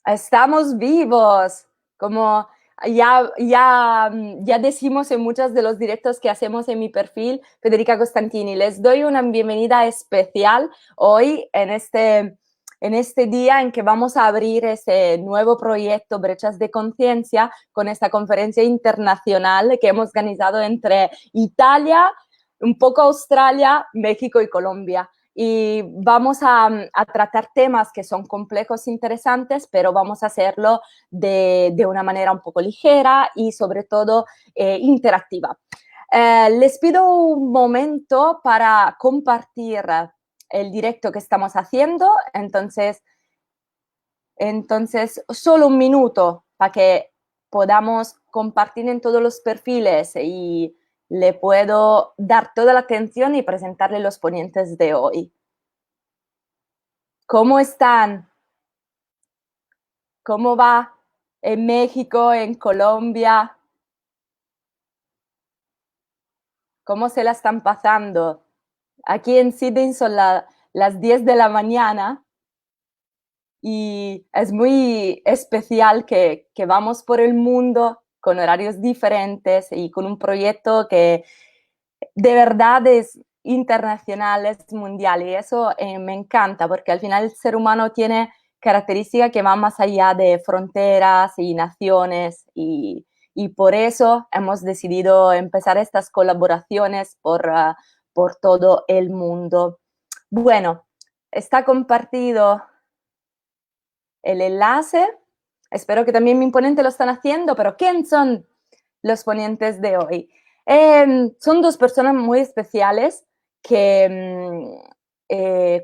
Estamos vivos, como ya decimos en muchos de los directos que hacemos en mi perfil, Federica Costantini. Les doy una bienvenida especial hoy en este día en que vamos a abrir ese nuevo proyecto Brechas de Conciencia con esta conferencia internacional que hemos organizado entre Italia, un poco Australia, México y Colombia. Y vamos a tratar temas que son complejos, interesantes, pero vamos a hacerlo de una manera un poco ligera y sobre todo interactiva. Les pido un momento para compartir el directo que estamos haciendo, entonces solo un minuto para que podamos compartir en todos los perfiles y le puedo dar toda la atención y presentarle los ponentes de hoy. ¿Cómo están? ¿Cómo va en México, en Colombia? ¿Cómo se la están pasando? Aquí en Sydney son las 10 de la mañana y es muy especial que vamos por el mundo con horarios diferentes y con un proyecto que de verdad es internacional, es mundial, y eso me encanta porque al final el ser humano tiene características que van más allá de fronteras y naciones y por eso hemos decidido empezar estas colaboraciones por todo el mundo. Bueno, está compartido el enlace. Espero que también mi ponente lo están haciendo, pero ¿quién son los ponentes de hoy? Son dos personas muy especiales que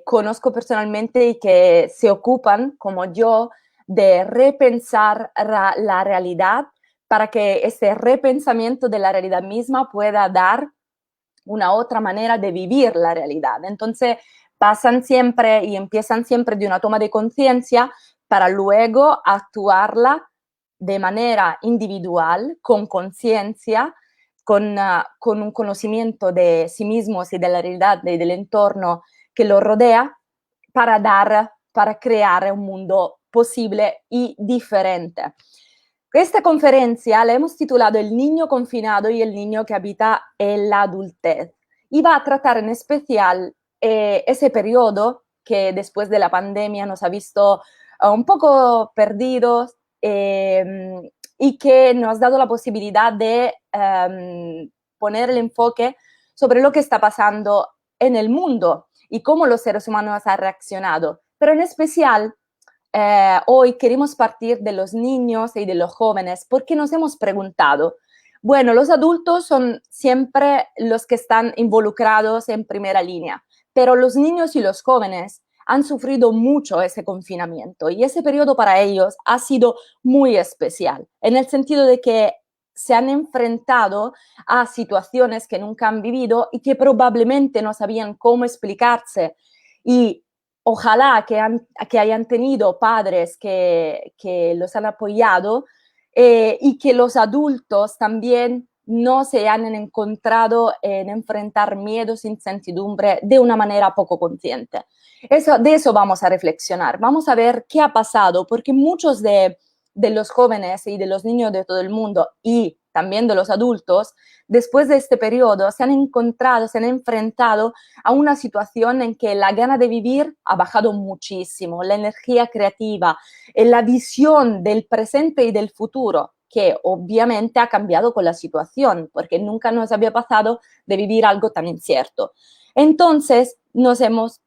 conozco personalmente y que se ocupan, como yo, de repensar la realidad para que ese repensamiento de la realidad misma pueda dar una otra manera de vivir la realidad. Entonces, pasan siempre y empiezan siempre de una toma de conciencia para luego actuarla de manera individual, con conciencia, con un conocimiento de sí mismos y de la realidad y del entorno que lo rodea para crear un mundo posible y diferente. Esta conferencia la hemos titulado El niño confinado y el niño que habita en la adultez y va a tratar en especial ese periodo que después de la pandemia nos ha visto un poco perdidos y que nos ha dado la posibilidad de poner el enfoque sobre lo que está pasando en el mundo y cómo los seres humanos han reaccionado. Pero en especial hoy queremos partir de los niños y de los jóvenes porque nos hemos preguntado, bueno, los adultos son siempre los que están involucrados en primera línea, pero los niños y los jóvenes han sufrido mucho ese confinamiento y ese periodo para ellos ha sido muy especial, en el sentido de que se han enfrentado a situaciones que nunca han vivido y que probablemente no sabían cómo explicarse. Y ojalá que hayan tenido padres que los han apoyado y que los adultos también no se hayan encontrado en enfrentar miedos, incertidumbre de una manera poco consciente. De eso vamos a reflexionar, vamos a ver qué ha pasado, porque muchos de los jóvenes y de los niños de todo el mundo y también de los adultos, después de este periodo se han encontrado, se han enfrentado a una situación en que la gana de vivir ha bajado muchísimo, la energía creativa, la visión del presente y del futuro, que obviamente ha cambiado con la situación, porque nunca nos había pasado de vivir algo tan incierto. Entonces nos hemos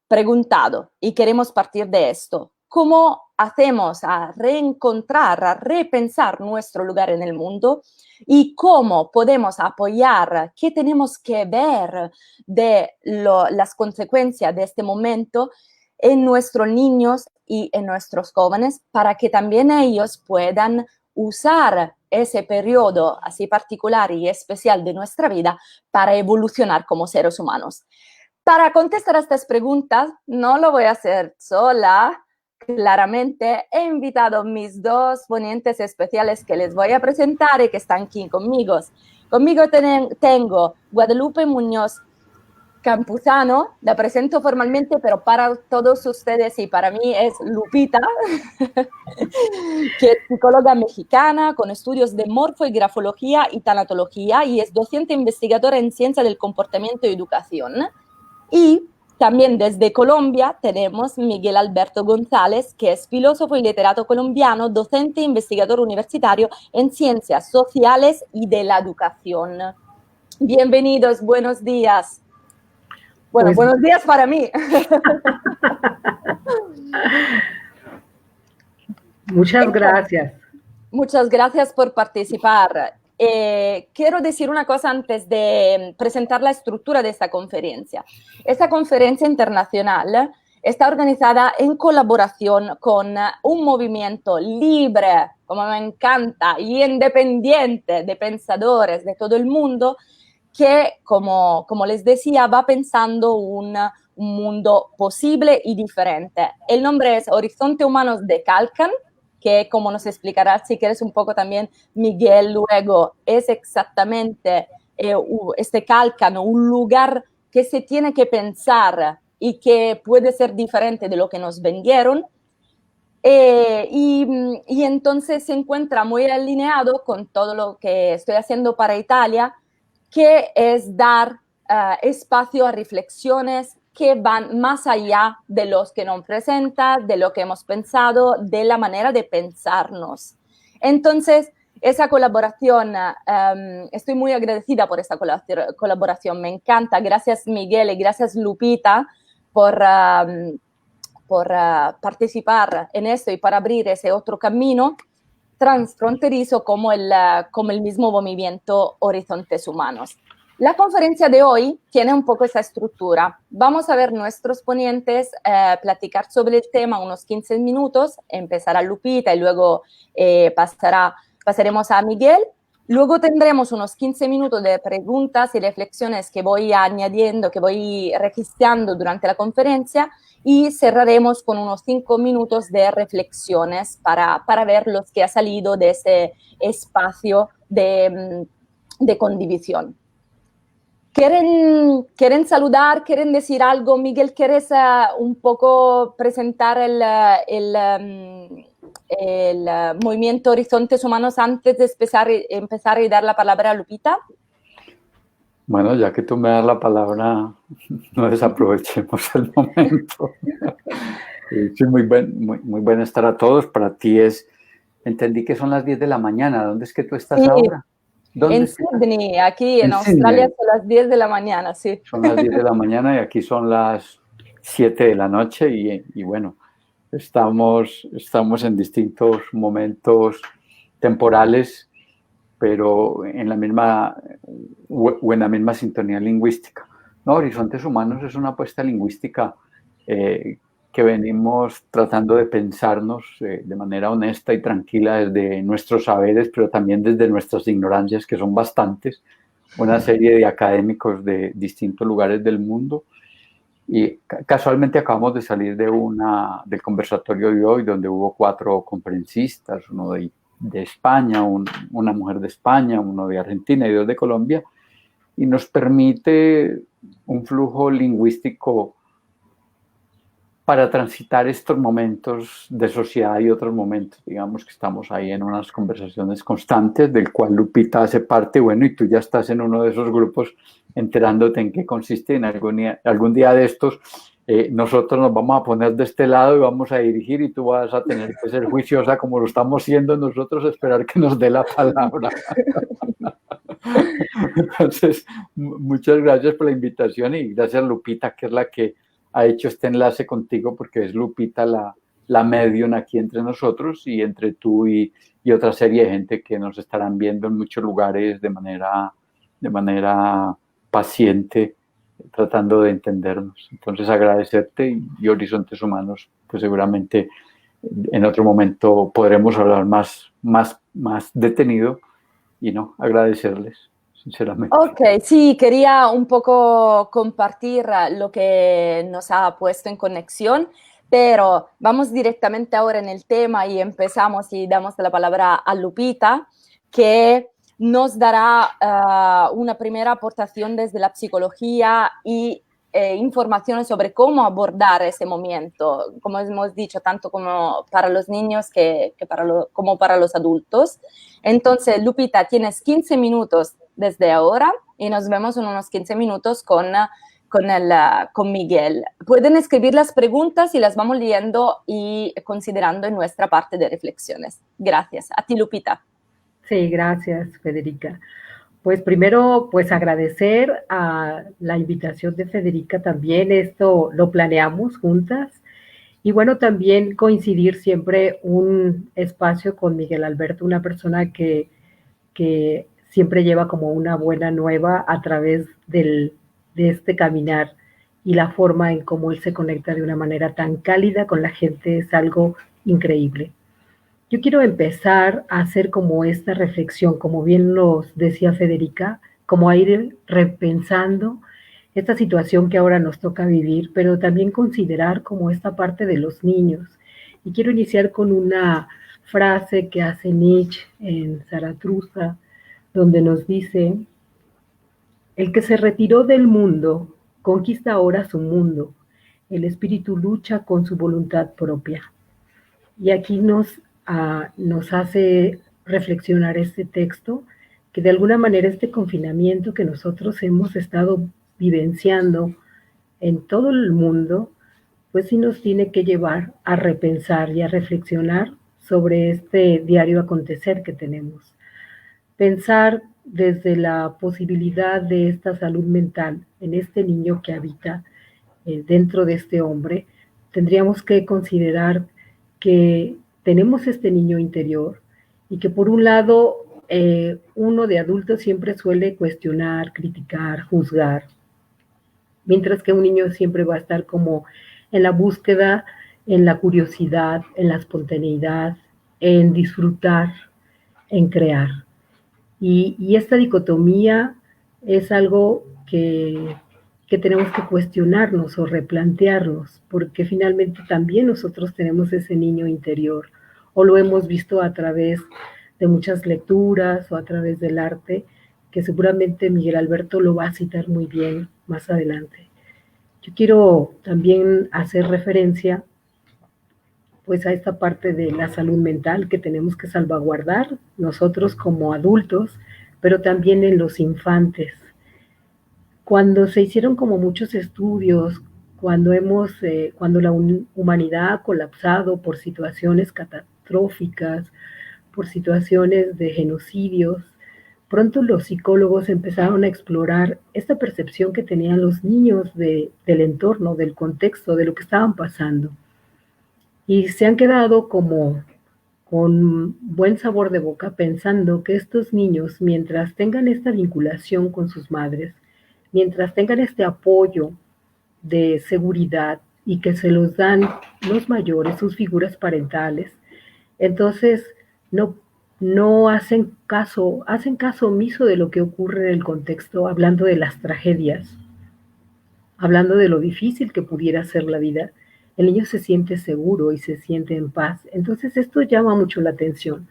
preguntado y queremos partir de esto. ¿Cómo hacemos a reencontrar, a repensar nuestro lugar en el mundo y cómo podemos apoyar, qué tenemos que ver de las consecuencias de este momento en nuestros niños y en nuestros jóvenes para que también ellos puedan usar ese periodo así particular y especial de nuestra vida para evolucionar como seres humanos? Para contestar a estas preguntas, no lo voy a hacer sola. Claramente he invitado a mis dos ponentes especiales que les voy a presentar y que están aquí conmigo. Conmigo tengo Guadalupe Muñoz campusano, la presento formalmente, pero para todos ustedes y para mí es Lupita, que es psicóloga mexicana con estudios de morfo y grafología y tanatología y es docente investigadora en ciencia del comportamiento y educación. Y también desde Colombia tenemos Miguel Alberto González, que es filósofo y literato colombiano, docente e investigador universitario en ciencias sociales y de la educación. Bienvenidos, buenos días. Bueno, pues, buenos días para mí. Muchas gracias. Muchas gracias por participar. Quiero decir una cosa antes de presentar la estructura de esta conferencia. Esta conferencia internacional está organizada en colaboración con un movimiento libre, como me encanta, y independiente de pensadores de todo el mundo que, como les decía, va pensando un mundo posible y diferente. El nombre es Horizonte Humanos de Calcan, que como nos explicará si quieres un poco también Miguel luego, es exactamente este Calcan, un lugar que se tiene que pensar y que puede ser diferente de lo que nos vendieron. Y entonces se encuentra muy alineado con todo lo que estoy haciendo para Italia, que es dar espacio a reflexiones que van más allá de los que nos presenta, de lo que hemos pensado, de la manera de pensarnos. Entonces, esa colaboración, estoy muy agradecida por esta colaboración, me encanta. Gracias Miguel y gracias Lupita por participar en esto y para abrir ese otro camino transfronterizo como el mismo movimiento Horizontes Humanos. La conferencia de hoy tiene un poco esa estructura. Vamos a ver nuestros ponentes platicar sobre el tema unos 15 minutos, empezará Lupita y luego pasaremos a Miguel. Luego tendremos unos 15 minutos de preguntas y reflexiones que voy añadiendo, que voy registrando durante la conferencia y cerraremos con unos 5 minutos de reflexiones para ver lo que ha salido de ese espacio de condivisión. ¿Quieren saludar? ¿Quieren decir algo? Miguel, ¿quieres un poco presentar el movimiento Horizontes Humanos antes de empezar y dar la palabra a Lupita? Bueno, ya que tú me das la palabra, no desaprovechemos el momento. Sí, muy buen estar a todos. Para ti entendí que son las 10 de la mañana. ¿Dónde es que tú estás ahora? ¿Dónde en Sydney, aquí en Australia Sydney. Son las 10 de la mañana, sí. Son las 10 de la mañana y aquí son las 7 de la noche y bueno, estamos en distintos momentos temporales, pero en la misma sintonía lingüística. No, Horizontes Humanos es una apuesta lingüística que venimos tratando de pensarnos de manera honesta y tranquila desde nuestros saberes, pero también desde nuestras ignorancias, que son bastantes, una serie de académicos de distintos lugares del mundo. Y casualmente acabamos de salir del conversatorio de hoy, donde hubo 4 conferencistas, uno de España, una mujer de España, uno de Argentina y 2 de Colombia, y nos permite un flujo lingüístico para transitar estos momentos de sociedad y otros momentos. Digamos que estamos ahí en unas conversaciones constantes, del cual Lupita hace parte, bueno, y tú ya estás en uno de esos grupos enterándote en qué consiste. En algún día de estos nosotros nos vamos a poner de este lado y vamos a dirigir y tú vas a tener que ser juiciosa como lo estamos siendo nosotros, esperar que nos dé la palabra. Entonces, muchas gracias por la invitación y gracias Lupita, que es la que ha hecho este enlace contigo, porque es Lupita la medium aquí entre nosotros y entre tú y otra serie de gente que nos estarán viendo en muchos lugares de manera paciente, tratando de entendernos. Entonces, agradecerte y Horizontes Humanos, pues seguramente en otro momento podremos hablar más detenido y no, agradecerles. Sinceramente. Ok, sí, quería un poco compartir lo que nos ha puesto en conexión, pero vamos directamente ahora en el tema y empezamos y damos la palabra a Lupita, que nos dará una primera aportación desde la psicología y informaciones sobre cómo abordar ese momento, como hemos dicho, tanto como para los niños como para los adultos. Entonces, Lupita, tienes 15 minutos desde ahora y nos vemos en unos 15 minutos con Miguel. Pueden escribir las preguntas y las vamos leyendo y considerando en nuestra parte de reflexiones. Gracias. A ti, Lupita. Sí, gracias, Federica. Pues primero, pues agradecer a la invitación de Federica también. Esto lo planeamos juntas. Y bueno, también coincidir siempre un espacio con Miguel Alberto, una persona que siempre lleva como una buena nueva a través de este caminar, y la forma en cómo él se conecta de una manera tan cálida con la gente es algo increíble. Yo quiero empezar a hacer como esta reflexión, como bien nos decía Federica, como a ir repensando esta situación que ahora nos toca vivir, pero también considerar como esta parte de los niños. Y quiero iniciar con una frase que hace Nietzsche en Zaratustra, donde nos dice: el que se retiró del mundo conquista ahora su mundo. El espíritu lucha con su voluntad propia. Y aquí nos hace reflexionar este texto, que de alguna manera este confinamiento que nosotros hemos estado vivenciando en todo el mundo, pues sí nos tiene que llevar a repensar y a reflexionar sobre este diario acontecer que tenemos. Pensar desde la posibilidad de esta salud mental en este niño que habita dentro de este hombre, tendríamos que considerar que tenemos este niño interior y que por un lado uno de adulto siempre suele cuestionar, criticar, juzgar, mientras que un niño siempre va a estar como en la búsqueda, en la curiosidad, en la espontaneidad, en disfrutar, en crear. Y esta dicotomía es algo que tenemos que cuestionarnos o replantearnos, porque finalmente también nosotros tenemos ese niño interior, o lo hemos visto a través de muchas lecturas o a través del arte, que seguramente Miguel Alberto lo va a citar muy bien más adelante. Yo quiero también hacer referencia pues a esta parte de la salud mental que tenemos que salvaguardar nosotros como adultos, pero también en los infantes. Cuando se hicieron como muchos estudios, cuando la humanidad ha colapsado por situaciones catastróficas, por situaciones de genocidios, pronto los psicólogos empezaron a explorar esta percepción que tenían los niños del entorno, del contexto, de lo que estaban pasando. Y se han quedado como con buen sabor de boca pensando que estos niños, mientras tengan esta vinculación con sus madres, mientras tengan este apoyo de seguridad y que se los dan los mayores, sus figuras parentales, entonces no hacen caso omiso de lo que ocurre en el contexto, hablando de las tragedias, hablando de lo difícil que pudiera ser la vida. El niño se siente seguro y se siente en paz. Entonces esto llama mucho la atención.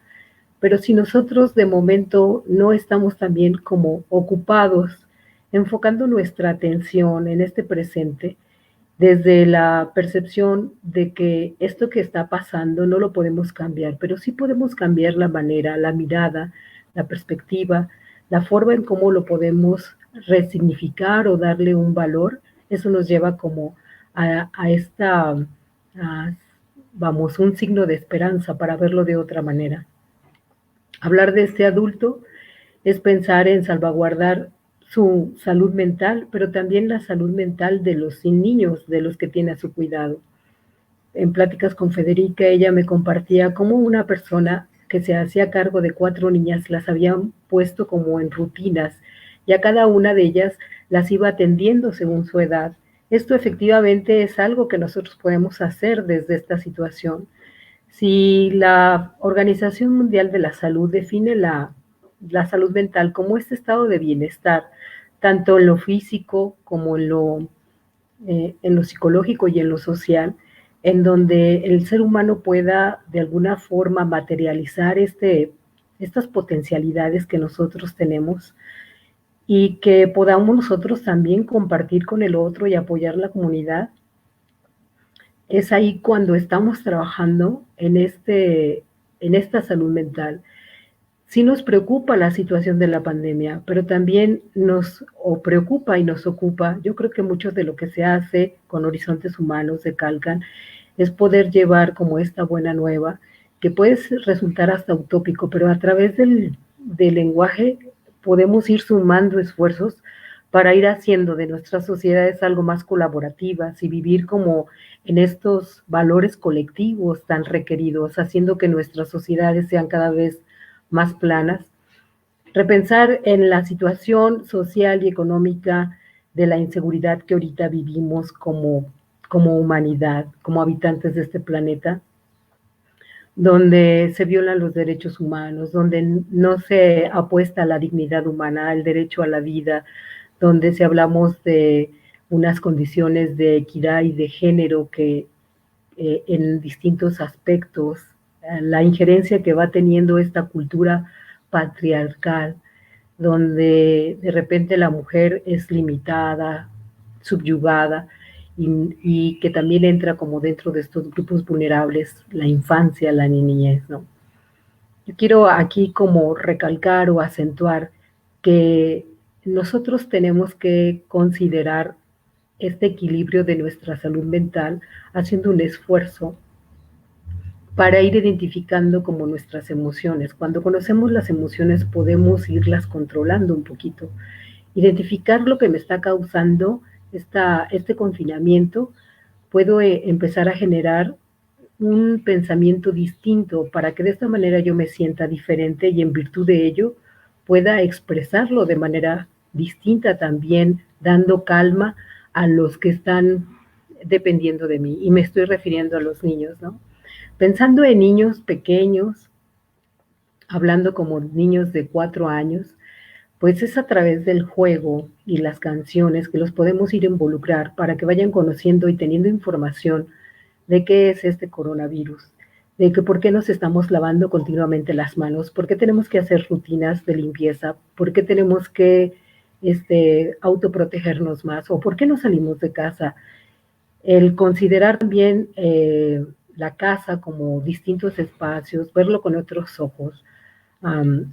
Pero si nosotros de momento no estamos también como ocupados, enfocando nuestra atención en este presente, desde la percepción de que esto que está pasando no lo podemos cambiar, pero sí podemos cambiar la manera, la mirada, la perspectiva, la forma en cómo lo podemos resignificar o darle un valor. Eso nos lleva como un signo de esperanza para verlo de otra manera. Hablar de este adulto es pensar en salvaguardar su salud mental, pero también la salud mental de los niños, de los que tiene a su cuidado. En pláticas con Federica, ella me compartía cómo una persona que se hacía cargo de 4 niñas las habían puesto como en rutinas, y a cada una de ellas las iba atendiendo según su edad. Esto efectivamente es algo que nosotros podemos hacer desde esta situación. Si la Organización Mundial de la Salud define la salud mental como este estado de bienestar, tanto en lo físico como en lo psicológico y en lo social, en donde el ser humano pueda de alguna forma materializar estas potencialidades que nosotros tenemos, y que podamos nosotros también compartir con el otro y apoyar la comunidad. Es ahí cuando estamos trabajando en esta salud mental. Sí nos preocupa la situación de la pandemia, pero también nos preocupa y nos ocupa. Yo creo que mucho de lo que se hace con Horizontes Humanos de Calcan es poder llevar como esta buena nueva, que puede resultar hasta utópico, pero a través del lenguaje podemos ir sumando esfuerzos para ir haciendo de nuestras sociedades algo más colaborativas y vivir como en estos valores colectivos tan requeridos, haciendo que nuestras sociedades sean cada vez más planas. Repensar en la situación social y económica de la inseguridad que ahorita vivimos como humanidad, como habitantes de este planeta, donde se violan los derechos humanos, donde no se apuesta a la dignidad humana, al derecho a la vida, donde si hablamos de unas condiciones de equidad y de género que en distintos aspectos, la injerencia que va teniendo esta cultura patriarcal, donde de repente la mujer es limitada, subyugada, y que también entra como dentro de estos grupos vulnerables, la infancia, la niñez, ¿no? Yo quiero aquí como recalcar o acentuar que nosotros tenemos que considerar este equilibrio de nuestra salud mental haciendo un esfuerzo para ir identificando como nuestras emociones. Cuando conocemos las emociones podemos irlas controlando un poquito, identificar lo que me está causando este confinamiento. Puedo empezar a generar un pensamiento distinto para que de esta manera yo me sienta diferente y en virtud de ello pueda expresarlo de manera distinta también, dando calma a los que están dependiendo de mí. Y me estoy refiriendo a los niños, ¿no? Pensando en niños pequeños, hablando como niños de 4 años, pues es a través del juego y las canciones que los podemos ir a involucrar para que vayan conociendo y teniendo información de qué es este coronavirus, de que por qué nos estamos lavando continuamente las manos, por qué tenemos que hacer rutinas de limpieza, por qué tenemos que autoprotegernos más o por qué no salimos de casa. El considerar también la casa como distintos espacios, verlo con otros ojos,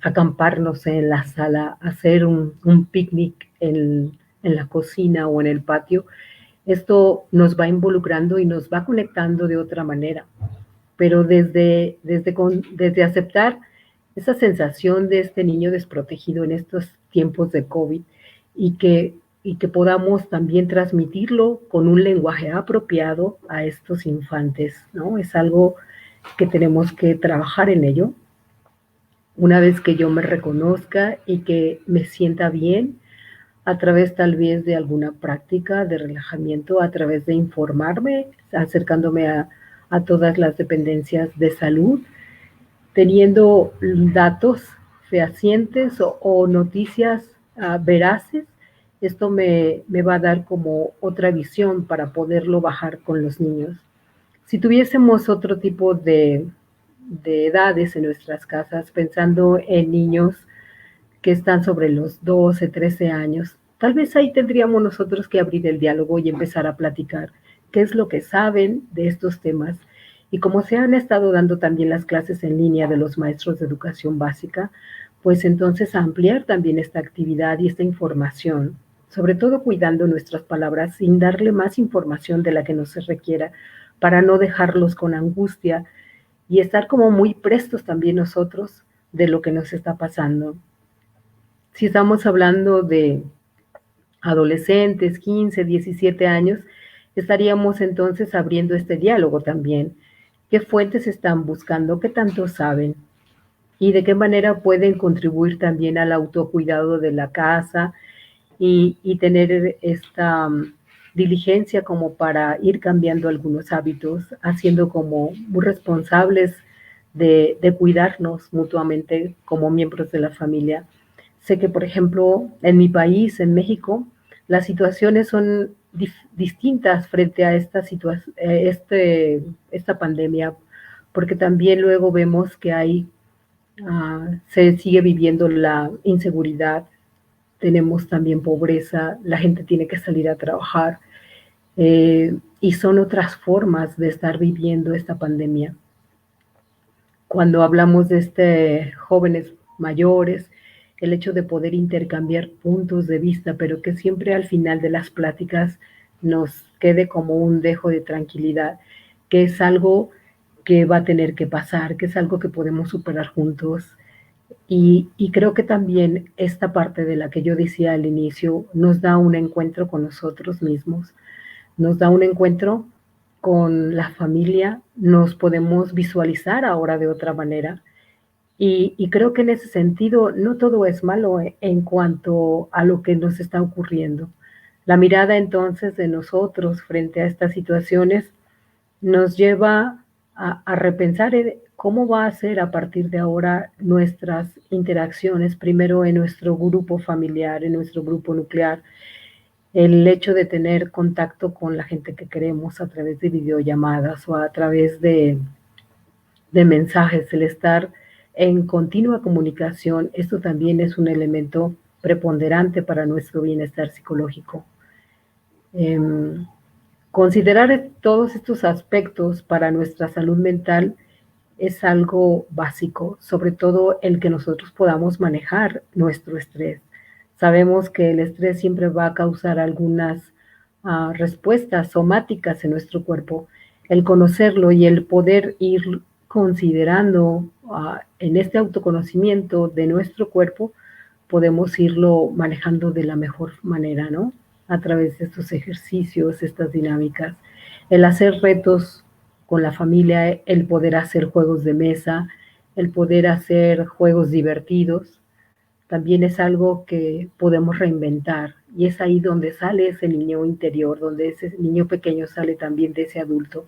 acamparnos en la sala, hacer un picnic en la cocina o en el patio, esto nos va involucrando y nos va conectando de otra manera. Pero desde aceptar esa sensación de este niño desprotegido en estos tiempos de COVID y que podamos también transmitirlo con un lenguaje apropiado a estos infantes, ¿no? Es algo que tenemos que trabajar en ello. Una vez que yo me reconozca y que me sienta bien, a través tal vez de alguna práctica de relajamiento, a través de informarme, acercándome a todas las dependencias de salud, teniendo datos fehacientes o noticias veraces, esto me va a dar como otra visión para poderlo bajar con los niños. Si tuviésemos otro tipo de edades en nuestras casas, pensando en niños que están sobre los 12, 13 años, tal vez ahí tendríamos nosotros que abrir el diálogo y empezar a platicar qué es lo que saben de estos temas. Y como se han estado dando también las clases en línea de los maestros de educación básica, pues entonces ampliar también esta actividad y esta información, sobre todo cuidando nuestras palabras sin darle más información de la que nos se requiera, para no dejarlos con angustia y estar como muy prestos también nosotros de lo que nos está pasando. Si estamos hablando de adolescentes, 15, 17 años, estaríamos entonces abriendo este diálogo también. ¿Qué fuentes están buscando? ¿Qué tanto saben? ¿Y de qué manera pueden contribuir también al autocuidado de la casa y tener esta diligencia como para ir cambiando algunos hábitos, haciendo como muy responsables de cuidarnos mutuamente como miembros de la familia? Sé que, por ejemplo, en mi país, en México, las situaciones son distintas frente a esta pandemia, porque también luego vemos que se sigue viviendo la inseguridad, tenemos también pobreza, la gente tiene que salir a trabajar, y son otras formas de estar viviendo esta pandemia. Cuando hablamos de jóvenes mayores, el hecho de poder intercambiar puntos de vista, pero que siempre al final de las pláticas nos quede como un dejo de tranquilidad, que es algo que va a tener que pasar, que es algo que podemos superar juntos. Y creo que también esta parte de la que yo decía al inicio nos da un encuentro con nosotros mismos, nos da un encuentro con la familia, nos podemos visualizar ahora de otra manera. Y creo que en ese sentido no todo es malo en cuanto a lo que nos está ocurriendo. La mirada entonces de nosotros frente a estas situaciones nos lleva a repensar cómo va a ser a partir de ahora nuestras interacciones, primero en nuestro grupo familiar, en nuestro grupo nuclear, el hecho de tener contacto con la gente que queremos a través de videollamadas o a través de mensajes, el estar en continua comunicación, esto también es un elemento preponderante para nuestro bienestar psicológico. Considerar todos estos aspectos para nuestra salud mental es algo básico, sobre todo el que nosotros podamos manejar nuestro estrés. Sabemos que el estrés siempre va a causar algunas respuestas somáticas en nuestro cuerpo. El conocerlo y el poder ir considerando en este autoconocimiento de nuestro cuerpo, podemos irlo manejando de la mejor manera, ¿no? A través de estos ejercicios, estas dinámicas. El hacer retos con la familia, el poder hacer juegos de mesa, el poder hacer juegos divertidos, también es algo que podemos reinventar. Y es ahí donde sale ese niño interior, donde ese niño pequeño sale también de ese adulto,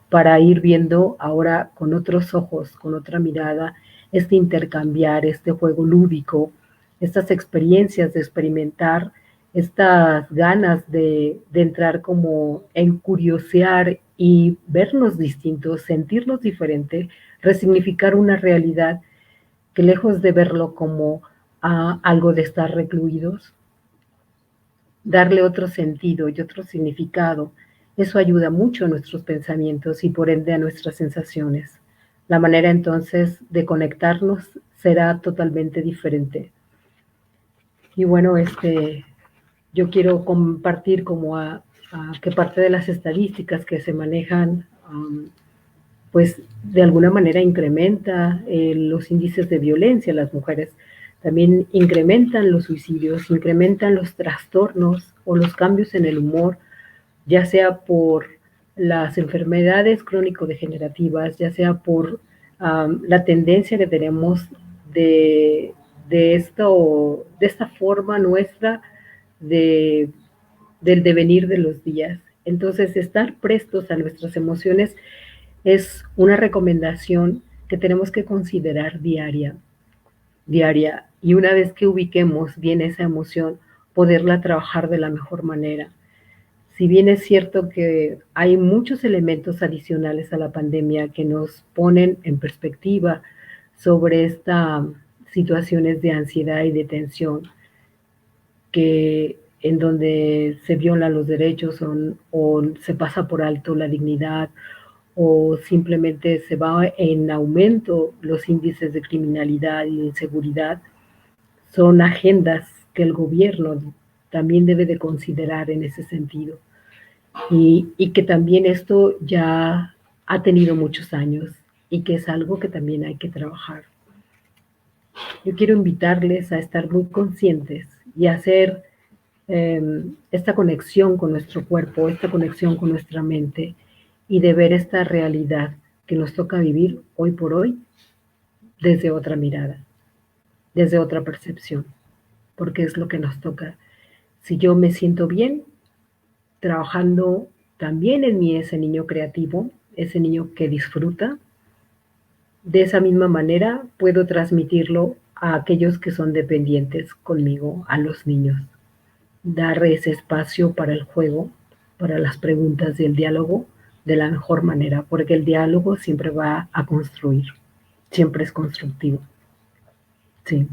para ir viendo ahora con otros ojos, con otra mirada, este intercambiar, este juego lúdico, estas experiencias de experimentar, estas ganas de entrar como en curiosear y vernos distintos, sentirnos diferente, resignificar una realidad que lejos de verlo como algo de estar recluidos, darle otro sentido y otro significado. Eso ayuda mucho a nuestros pensamientos y por ende a nuestras sensaciones. La manera entonces de conectarnos será totalmente diferente. Y bueno, yo quiero compartir como que parte de las estadísticas que se manejan, pues de alguna manera incrementa los índices de violencia en las mujeres. También incrementan los suicidios, incrementan los trastornos o los cambios en el humor, ya sea por las enfermedades crónico-degenerativas, ya sea por la tendencia que tenemos de esta forma nuestra del devenir de los días. Entonces, estar prestos a nuestras emociones es una recomendación que tenemos que considerar diaria. Y una vez que ubiquemos bien esa emoción, poderla trabajar de la mejor manera. Si bien es cierto que hay muchos elementos adicionales a la pandemia que nos ponen en perspectiva sobre estas situaciones de ansiedad y de tensión, que en donde se violan los derechos o se pasa por alto la dignidad, o simplemente se va en aumento los índices de criminalidad y de inseguridad, son agendas que el gobierno también debe de considerar en ese sentido. Y que también esto ya ha tenido muchos años y que es algo que también hay que trabajar. Yo quiero invitarles a estar muy conscientes y a hacer esta conexión con nuestro cuerpo, esta conexión con nuestra mente y de ver esta realidad que nos toca vivir hoy por hoy desde otra mirada, desde otra percepción, porque es lo que nos toca. Si yo me siento bien, trabajando también en mí ese niño creativo, ese niño que disfruta, de esa misma manera puedo transmitirlo a aquellos que son dependientes conmigo, a los niños. Dar ese espacio para el juego, para las preguntas y el diálogo de la mejor manera, porque el diálogo siempre va a construir, siempre es constructivo. Sí.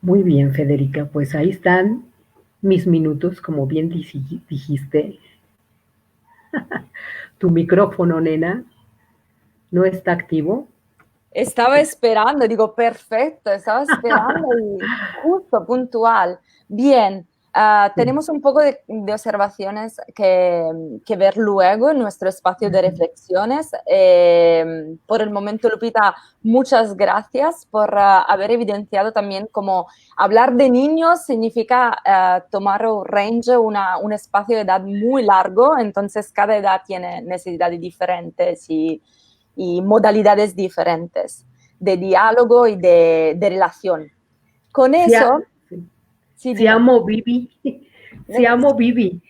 Muy bien, Federica, pues ahí están mis minutos, como bien dijiste. Tu micrófono, nena, no está activo. Estaba esperando, digo, perfecto, estaba esperando y justo, puntual. Bien, tenemos un poco de observaciones que ver luego en nuestro espacio de reflexiones. Por el momento, Lupita, muchas gracias por haber evidenciado también cómo hablar de niños significa tomar un range, un espacio de edad muy largo, entonces cada edad tiene necesidades diferentes y modalidades diferentes de diálogo y de relación. Con eso, sí, dime. Siamo Vivi, siamo Vivi.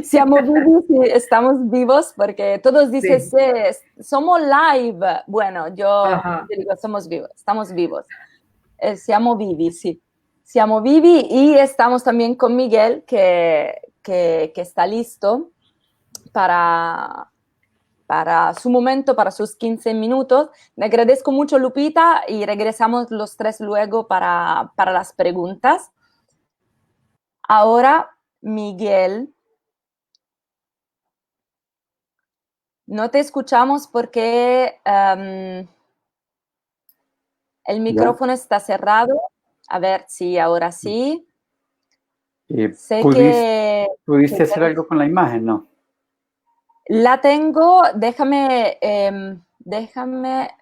Siamo vivos, sí, estamos vivos porque todos dicen, Sí. sí, somos live. Bueno, yo Ajá. digo, somos vivos, estamos vivos. Siamo vivi, sí. Siamo vivi y estamos también con Miguel que está listo para su momento, para sus 15 minutos. Le agradezco mucho, Lupita, y regresamos los tres luego para las preguntas. Ahora, Miguel, no te escuchamos porque el ¿Ya? micrófono está cerrado. A ver si ahora sí. Sé ¿Pudiste, que pudiste hacer algo con la imagen? No. la tengo, déjame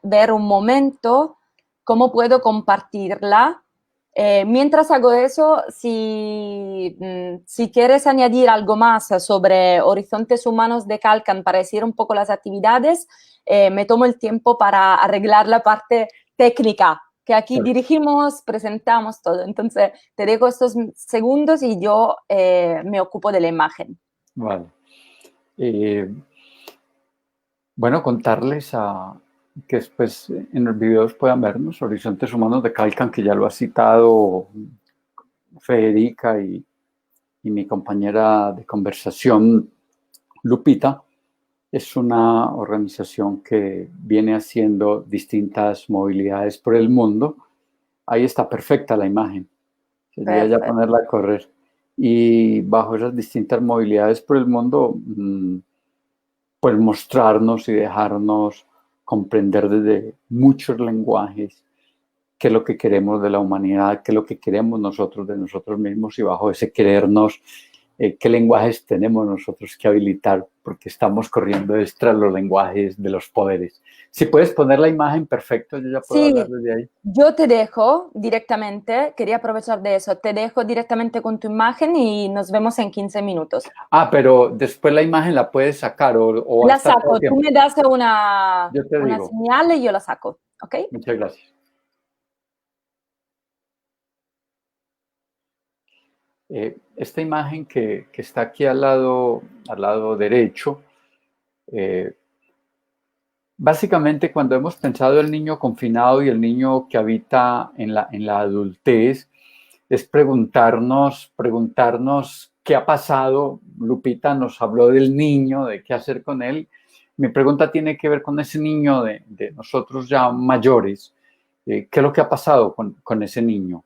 ver un momento cómo puedo compartirla. Mientras hago eso, si quieres añadir algo más sobre Horizontes Humanos de Calcan para decir un poco las actividades, me tomo el tiempo para arreglar la parte técnica, que aquí dirigimos, presentamos todo. Entonces, te dejo estos segundos y yo me ocupo de la imagen. Vale. Bueno, contarles que después en los videos puedan vernos Horizontes Humanos de Calcan, que ya lo ha citado Federica y mi compañera de conversación, Lupita. Es una organización que viene haciendo distintas movilidades por el mundo. Ahí está perfecta la imagen. Sería ya Perfecto. ponerla a correr. Y bajo esas distintas movilidades por el mundo, pues mostrarnos y dejarnos comprender desde muchos lenguajes qué es lo que queremos de la humanidad, qué es lo que queremos nosotros de nosotros mismos y bajo ese querernos, qué lenguajes tenemos nosotros que habilitar porque estamos corriendo extra los lenguajes de los poderes. Si puedes poner la imagen, perfecto, yo ya puedo hablar Sí, desde ahí. yo te dejo directamente, quería aprovechar de eso, te dejo directamente con tu imagen y nos vemos en 15 minutos. Ah, pero después la imagen la puedes sacar o va a La estar todo el saco, tú tiempo. me das una Yo te digo. señal y yo la saco, ¿ok? Muchas gracias. Esta imagen que está aquí al lado derecho, básicamente cuando hemos pensado el niño confinado y el niño que habita en la adultez, es preguntarnos qué ha pasado. Lupita nos habló del niño, de qué hacer con él. Mi pregunta tiene que ver con ese niño de nosotros ya mayores. ¿Qué es lo que ha pasado con ese niño?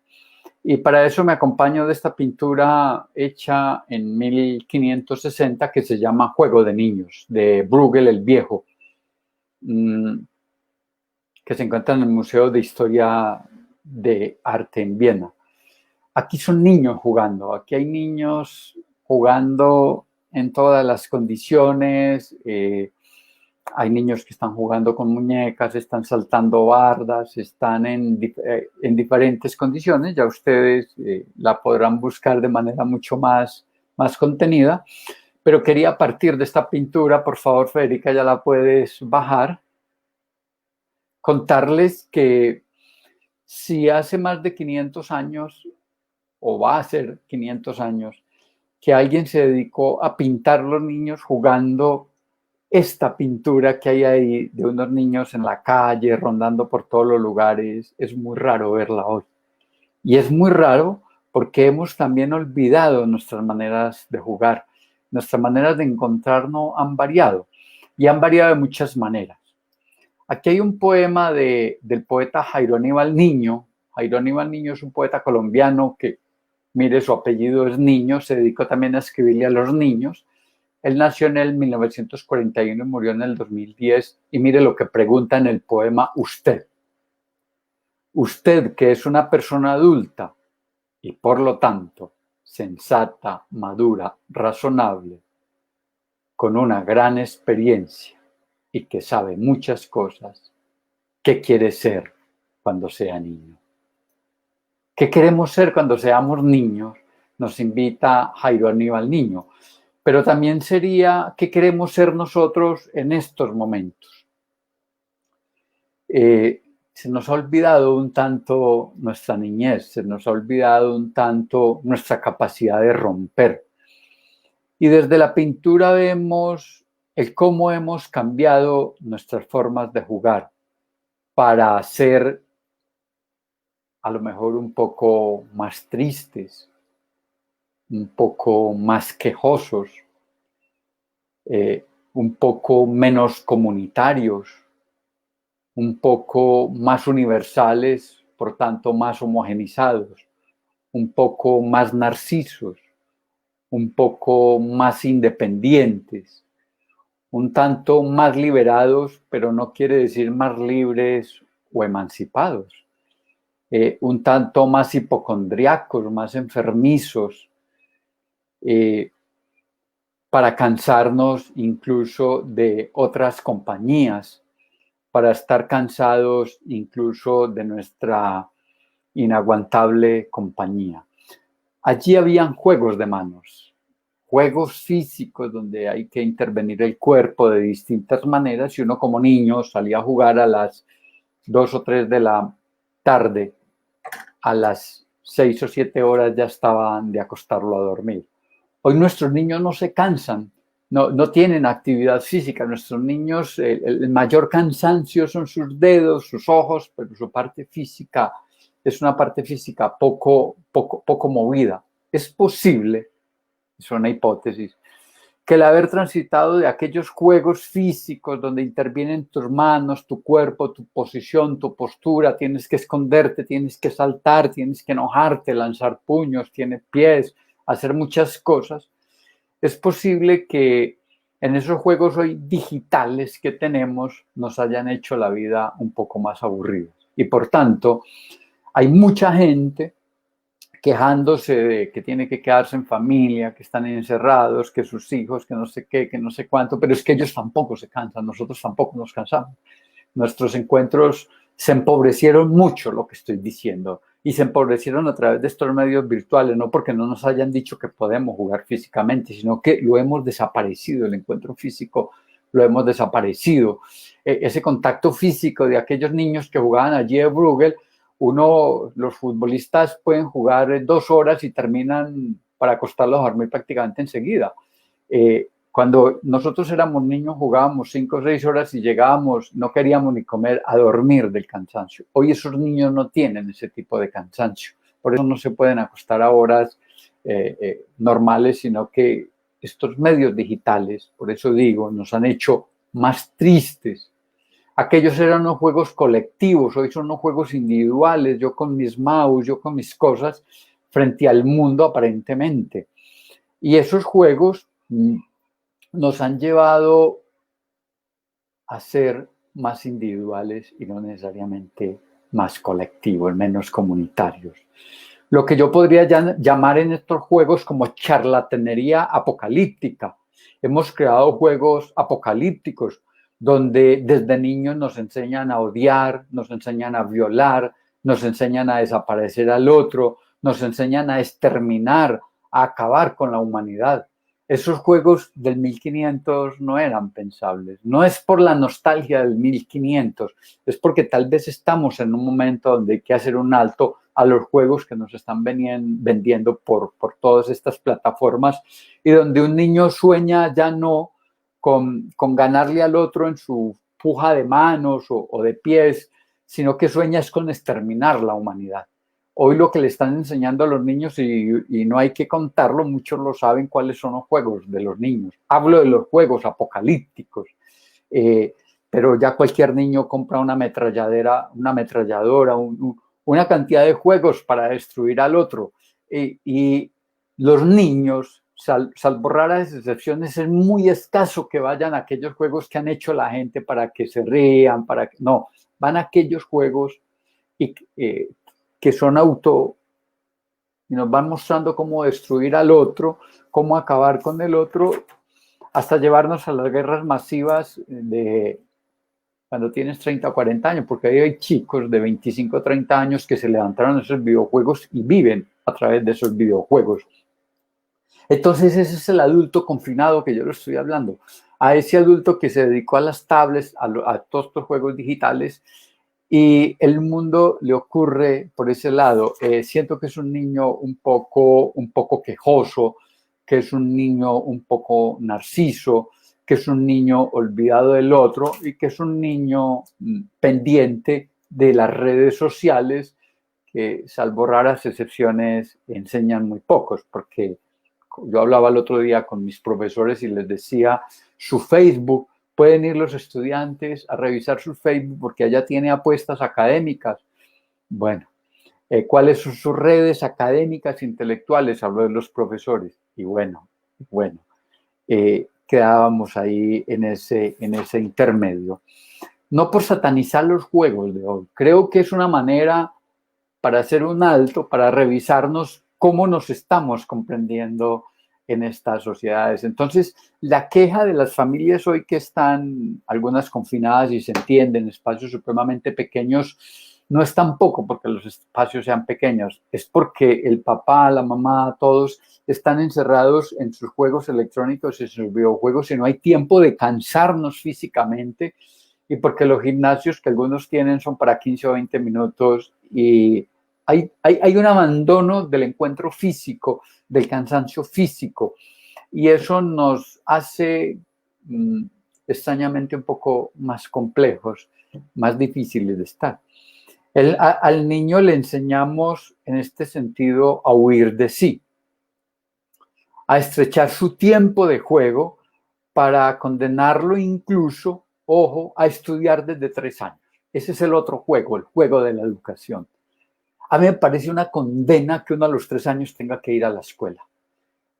Y para eso me acompaño de esta pintura hecha en 1560 que se llama Juego de Niños, de Bruegel el Viejo, que se encuentra en el Museo de Historia de Arte en Viena. Aquí son niños jugando, aquí hay niños jugando en todas las condiciones. Hay niños que están jugando con muñecas, están saltando bardas, están en diferentes condiciones. Ya ustedes la podrán buscar de manera mucho más contenida. Pero quería partir de esta pintura, por favor, Federica, ya la puedes bajar. Contarles que si hace más de 500 años, o va a ser 500 años, que alguien se dedicó a pintar los niños jugando esta pintura que hay ahí de unos niños en la calle, rondando por todos los lugares, es muy raro verla hoy. Y es muy raro porque hemos también olvidado nuestras maneras de jugar. Nuestras maneras de encontrarnos han variado y han variado de muchas maneras. Aquí hay un poema del poeta Jairo Aníbal Niño Jairo Aníbal Niño es un poeta colombiano que, mire, su apellido es Niño, se dedicó también a escribirle a los niños. Él nació en el 1941 y murió en el 2010. Y mire lo que pregunta en el poema Usted. Usted, que es una persona adulta y por lo tanto sensata, madura, razonable, con una gran experiencia y que sabe muchas cosas, ¿qué quiere ser cuando sea niño? ¿Qué queremos ser cuando seamos niños? Nos invita Jairo Aníbal Niño. Pero también sería qué queremos ser nosotros en estos momentos. Se nos ha olvidado un tanto nuestra niñez, se nos ha olvidado un tanto nuestra capacidad de romper. Y desde la pintura vemos el cómo hemos cambiado nuestras formas de jugar para ser a lo mejor un poco más tristes, un poco más quejosos, un poco menos comunitarios, un poco más universales, por tanto más homogenizados, un poco más narcisos, un poco más independientes, un tanto más liberados, pero no quiere decir más libres o emancipados, un tanto más hipocondriacos, más enfermizos, para cansarnos incluso de otras compañías, para estar cansados incluso de nuestra inaguantable compañía. Allí habían juegos de manos, juegos físicos donde hay que intervenir el cuerpo de distintas maneras y uno como niño salía a jugar a las 2 o 3 de la tarde, a las 6 o 7 horas ya estaban de acostarlo a dormir. Hoy nuestros niños no se cansan, no tienen actividad física. Nuestros niños, el mayor cansancio son sus dedos, sus ojos, pero su parte física es una parte física poco movida. Es posible, es una hipótesis, que el haber transitado de aquellos juegos físicos donde intervienen tus manos, tu cuerpo, tu posición, tu postura, tienes que esconderte, tienes que saltar, tienes que enojarte, lanzar puños, tienes pies, hacer muchas cosas, es posible que en esos juegos hoy digitales que tenemos nos hayan hecho la vida un poco más aburrida. Y por tanto, hay mucha gente quejándose de que tiene que quedarse en familia, que están encerrados, que sus hijos, que no sé qué, que no sé cuánto, pero es que ellos tampoco se cansan, nosotros tampoco nos cansamos. Nuestros encuentros se empobrecieron mucho, lo que estoy diciendo, y se empobrecieron a través de estos medios virtuales, no porque no nos hayan dicho que podemos jugar físicamente, sino que lo hemos desaparecido, el encuentro físico lo hemos desaparecido. Ese contacto físico de aquellos niños que jugaban allí en Bruegel, los futbolistas pueden jugar 2 horas y terminan para acostarlos a dormir prácticamente enseguida. Cuando nosotros éramos niños jugábamos 5 o 6 horas y llegábamos, no queríamos ni comer, a dormir del cansancio. Hoy esos niños no tienen ese tipo de cansancio. Por eso no se pueden acostar a horas normales, sino que estos medios digitales, por eso digo, nos han hecho más tristes. Aquellos eran los juegos colectivos, hoy son los juegos individuales, yo con mis mouse, yo con mis cosas, frente al mundo aparentemente. Y esos juegos nos han llevado a ser más individuales y no necesariamente más colectivos, menos comunitarios. Lo que yo podría llamar en estos juegos como charlatanería apocalíptica. Hemos creado juegos apocalípticos donde desde niños nos enseñan a odiar, nos enseñan a violar, nos enseñan a desaparecer al otro, nos enseñan a exterminar, a acabar con la humanidad. Esos juegos del 1500 no eran pensables. No es por la nostalgia del 1500, es porque tal vez estamos en un momento donde hay que hacer un alto a los juegos que nos están vendiendo por todas estas plataformas y donde un niño sueña ya no con ganarle al otro en su puja de manos o de pies, sino que sueña es con exterminar la humanidad. Hoy lo que le están enseñando a los niños, y no hay que contarlo, muchos lo saben cuáles son los juegos de los niños. Hablo de los juegos apocalípticos, pero ya cualquier niño compra una ametralladora, un una cantidad de juegos para destruir al otro. Y los niños, salvo raras excepciones, es muy escaso que vayan a aquellos juegos que han hecho la gente para que se rían, no, van a aquellos juegos que son y nos van mostrando cómo destruir al otro, cómo acabar con el otro, hasta llevarnos a las guerras masivas de cuando tienes 30 o 40 años, porque ahí hay chicos de 25 o 30 años que se levantaron de esos videojuegos y viven a través de esos videojuegos. Entonces ese es el adulto confinado que yo le estoy hablando, a ese adulto que se dedicó a las tablets, a todos estos juegos digitales, y el mundo le ocurre por ese lado. Siento que es un niño un poco quejoso, que es un niño un poco narciso, que es un niño olvidado del otro y que es un niño pendiente de las redes sociales que, salvo raras excepciones, enseñan muy pocos, porque yo hablaba el otro día con mis profesores y les decía, su Facebook, pueden ir los estudiantes a revisar su Facebook porque allá tiene apuestas académicas. Bueno, ¿cuáles son sus redes académicas intelectuales? Hablo de los profesores. Y bueno, quedábamos ahí en ese intermedio. No por satanizar los juegos de hoy. Creo que es una manera para hacer un alto, para revisarnos cómo nos estamos comprendiendo en estas sociedades. Entonces, la queja de las familias hoy que están algunas confinadas y se entienden en espacios supremamente pequeños, no es tampoco porque los espacios sean pequeños, es porque el papá, la mamá, todos están encerrados en sus juegos electrónicos y sus videojuegos y no hay tiempo de cansarnos físicamente, y porque los gimnasios que algunos tienen son para 15 o 20 minutos y hay un abandono del encuentro físico, del cansancio físico, y eso nos hace extrañamente un poco más complejos, más difíciles de estar. Al niño le enseñamos en este sentido a huir de sí, a estrechar su tiempo de juego para condenarlo incluso, ojo, a estudiar desde 3 años. Ese es el otro juego, el juego de la educación. A mí me parece una condena que uno a los 3 años tenga que ir a la escuela.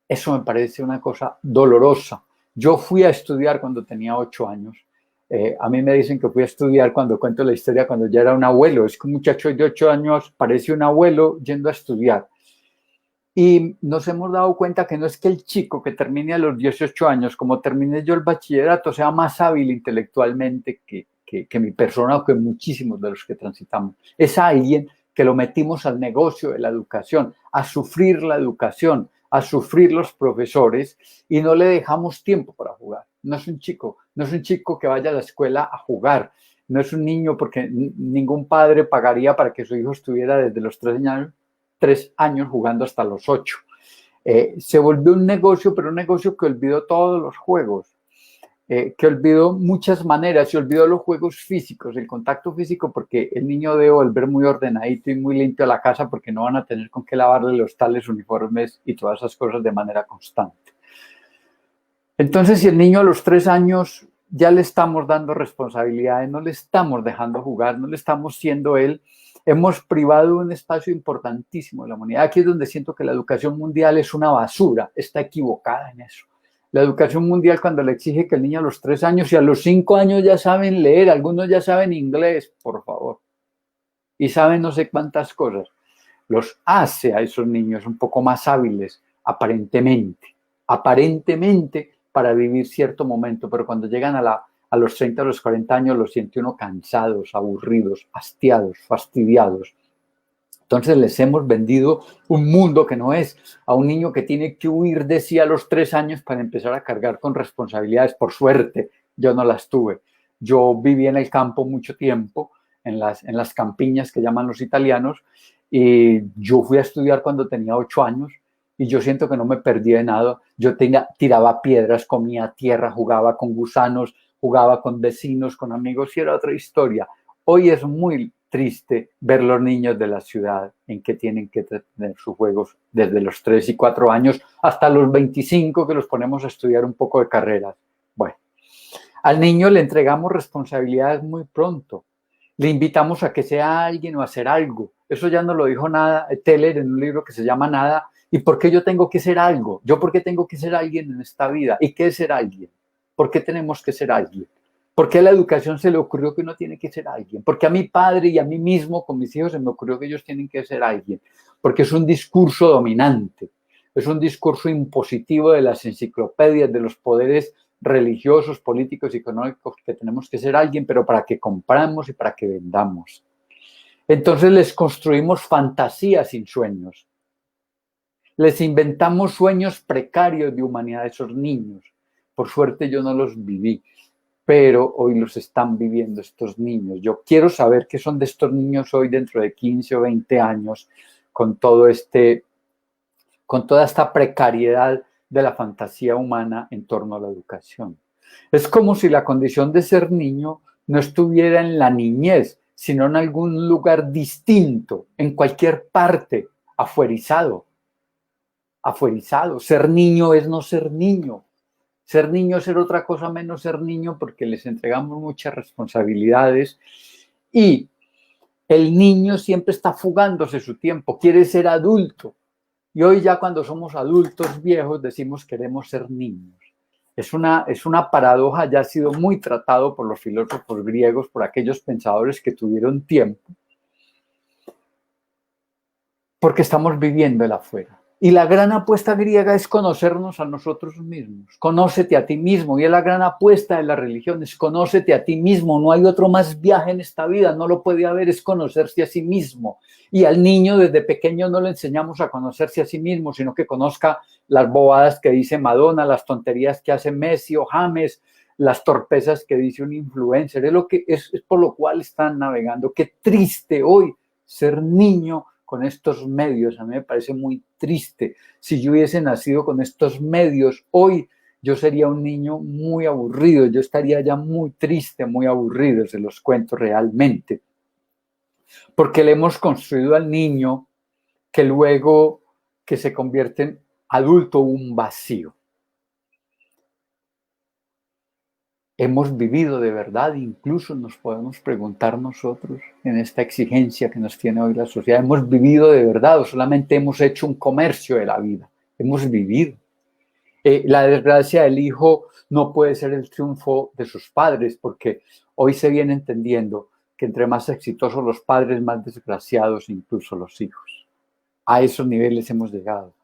Eso me parece una cosa dolorosa. Yo fui a estudiar cuando tenía 8 años. A mí me dicen que fui a estudiar cuando cuento la historia cuando ya era un abuelo. Es que un muchacho de 8 años parece un abuelo yendo a estudiar. Y nos hemos dado cuenta que no es que el chico que termine a los 18 años, como terminé yo el bachillerato, sea más hábil intelectualmente que mi persona o que muchísimos de los que transitamos. Es alguien que lo metimos al negocio de la educación, a sufrir la educación, a sufrir los profesores y no le dejamos tiempo para jugar. No es un chico que vaya a la escuela a jugar, no es un niño porque ningún padre pagaría para que su hijo estuviera desde los 3 años jugando hasta los 8. Se volvió un negocio, pero un negocio que olvidó todos los juegos, que olvidó muchas maneras, se olvidó los juegos físicos, el contacto físico, porque el niño debe volver muy ordenadito y muy limpio a la casa porque no van a tener con qué lavarle los tales uniformes y todas esas cosas de manera constante. Entonces, si el niño a los 3 años ya le estamos dando responsabilidades, no le estamos dejando jugar, no le estamos siendo él, hemos privado de un espacio importantísimo de la humanidad. Aquí es donde siento que la educación mundial es una basura, está equivocada en eso. La educación mundial, cuando le exige que el niño a los 3 años y a los 5 años ya saben leer, algunos ya saben inglés, por favor, y saben no sé cuántas cosas, los hace a esos niños un poco más hábiles, aparentemente, para vivir cierto momento, pero cuando llegan a los 30 o los 40 años los siente uno cansados, aburridos, hastiados, fastidiados. Entonces les hemos vendido un mundo que no es, a un niño que tiene que huir de sí a los 3 años para empezar a cargar con responsabilidades. Por suerte, yo no las tuve. Yo viví en el campo mucho tiempo, en las campiñas que llaman los italianos, y yo fui a estudiar cuando tenía 8 años y yo siento que no me perdí de nada. Yo tiraba piedras, comía tierra, jugaba con gusanos, jugaba con vecinos, con amigos, y era otra historia. Hoy es muy triste ver los niños de la ciudad en que tienen que tener sus juegos desde los 3 y 4 años hasta los 25 que los ponemos a estudiar un poco de carreras. Bueno, al niño le entregamos responsabilidades muy pronto. Le invitamos a que sea alguien o a hacer algo. Eso ya no lo dijo nada Teller en un libro que se llama Nada. ¿Y por qué yo tengo que ser algo? ¿Yo por qué tengo que ser alguien en esta vida? ¿Y qué es ser alguien? ¿Por qué tenemos que ser alguien? ¿Por qué a la educación se le ocurrió que uno tiene que ser alguien? Porque a mi padre y a mí mismo con mis hijos se me ocurrió que ellos tienen que ser alguien. Porque es un discurso dominante. Es un discurso impositivo de las enciclopedias, de los poderes religiosos, políticos y económicos, que tenemos que ser alguien, pero para que compramos y para que vendamos. Entonces les construimos fantasías sin sueños. Les inventamos sueños precarios de humanidad a esos niños. Por suerte yo no los viví, pero hoy los están viviendo estos niños. Yo quiero saber qué son de estos niños hoy dentro de 15 o 20 años con toda esta precariedad de la fantasía humana en torno a la educación. Es como si la condición de ser niño no estuviera en la niñez, sino en algún lugar distinto, en cualquier parte, afuerizado. Ser niño es no ser niño. Ser niño es ser otra cosa menos ser niño porque les entregamos muchas responsabilidades y el niño siempre está fugándose su tiempo, quiere ser adulto. Y hoy ya cuando somos adultos viejos decimos queremos ser niños. Es una paradoja, ya ha sido muy tratado por los filósofos griegos, por aquellos pensadores que tuvieron tiempo, porque estamos viviendo el afuera. Y la gran apuesta griega es conocernos a nosotros mismos. Conócete a ti mismo. Y es la gran apuesta de las religiones. Conócete a ti mismo. No hay otro más viaje en esta vida. No lo puede haber, es conocerse a sí mismo. Y al niño desde pequeño no le enseñamos a conocerse a sí mismo, sino que conozca las bobadas que dice Madonna, las tonterías que hace Messi o James, las torpezas que dice un influencer. Es por lo cual están navegando. Qué triste hoy ser niño con estos medios. A mí me parece muy triste. Si yo hubiese nacido con estos medios, hoy yo sería un niño muy aburrido, yo estaría ya muy triste, muy aburrido, se los cuento realmente. Porque le hemos construido al niño que luego que se convierte en adulto un vacío. ¿Hemos vivido de verdad? Incluso nos podemos preguntar nosotros en esta exigencia que nos tiene hoy la sociedad. ¿Hemos vivido de verdad o solamente hemos hecho un comercio de la vida? Hemos vivido. La desgracia del hijo no puede ser el triunfo de sus padres, porque hoy se viene entendiendo que entre más exitosos los padres, más desgraciados incluso los hijos. A esos niveles hemos llegado.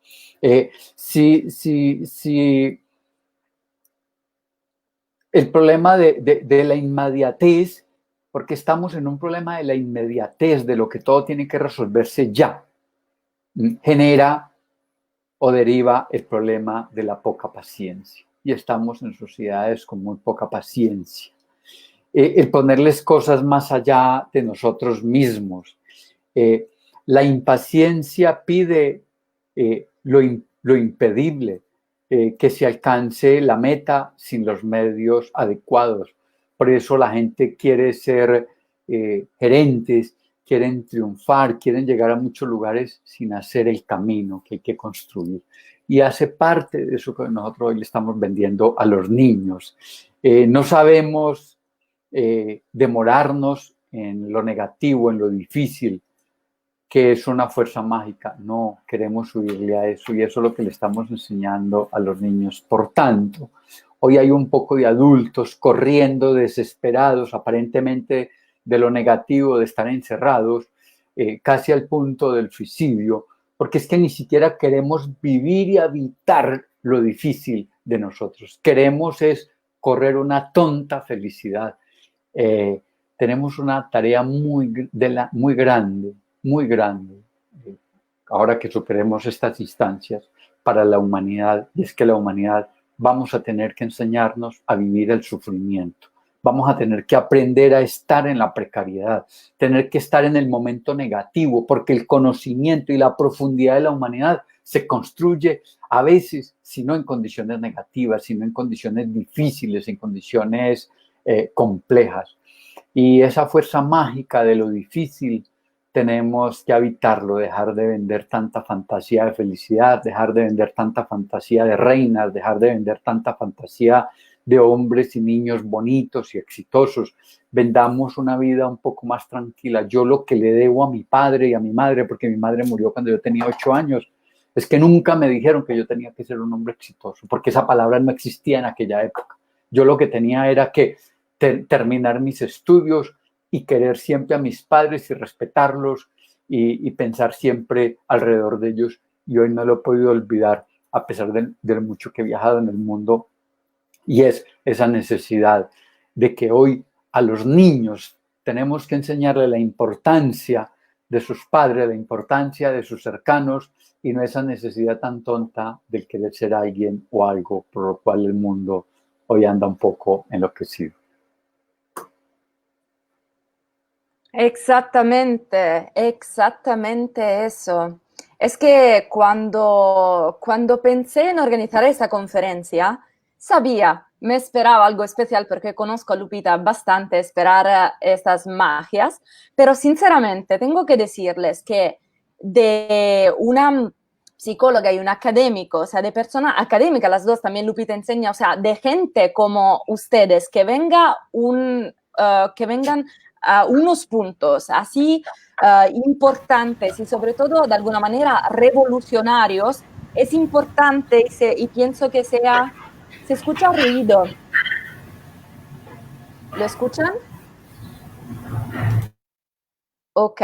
El problema de la inmediatez, porque estamos en un problema de la inmediatez, de lo que todo tiene que resolverse ya, genera o deriva el problema de la poca paciencia. Y estamos en sociedades con muy poca paciencia. El ponerles cosas más allá de nosotros mismos. La impaciencia pide lo impedible. Que se alcance la meta sin los medios adecuados. Por eso la gente quiere ser gerentes, quieren triunfar, quieren llegar a muchos lugares sin hacer el camino que hay que construir. Y hace parte de eso que nosotros hoy le estamos vendiendo a los niños. No sabemos demorarnos en lo negativo, en lo difícil, que es una fuerza mágica. No queremos subirle a eso y eso es lo que le estamos enseñando a los niños. Por tanto, hoy hay un poco de adultos corriendo desesperados, aparentemente de lo negativo de estar encerrados, casi al punto del suicidio, porque es que ni siquiera queremos vivir y habitar lo difícil de nosotros. Queremos es correr una tonta felicidad. Tenemos una tarea muy grande, ahora que superemos estas instancias para la humanidad, y es que la humanidad vamos a tener que enseñarnos a vivir el sufrimiento, vamos a tener que aprender a estar en la precariedad, tener que estar en el momento negativo, porque el conocimiento y la profundidad de la humanidad se construye a veces, si no en condiciones negativas, sino en condiciones difíciles, en condiciones complejas. Y esa fuerza mágica de lo difícil tenemos que habitarlo, dejar de vender tanta fantasía de felicidad, dejar de vender tanta fantasía de reinas, dejar de vender tanta fantasía de hombres y niños bonitos y exitosos. Vendamos una vida un poco más tranquila. Yo lo que le debo a mi padre y a mi madre, porque mi madre murió cuando yo tenía 8 años, es que nunca me dijeron que yo tenía que ser un hombre exitoso, porque esa palabra no existía en aquella época. Yo lo que tenía era que terminar mis estudios y querer siempre a mis padres y respetarlos y pensar siempre alrededor de ellos. Y hoy no lo he podido olvidar, a pesar de mucho que he viajado en el mundo, y es esa necesidad de que hoy a los niños tenemos que enseñarle la importancia de sus padres, la importancia de sus cercanos, y no esa necesidad tan tonta del querer ser alguien o algo, por lo cual el mundo hoy anda un poco enloquecido. Exactamente, exactamente eso. Es que cuando pensé en organizar esa conferencia, sabía, me esperaba algo especial porque conozco a Lupita bastante, esperar estas magias, pero sinceramente tengo que decirles que de una psicóloga y un académico, o sea, de persona académica, las dos también Lupita enseña, o sea, de gente como ustedes, que vengan unos puntos así importantes y sobre todo de alguna manera revolucionarios, es importante y pienso que se escucha ruido. ¿Lo escuchan? Ok,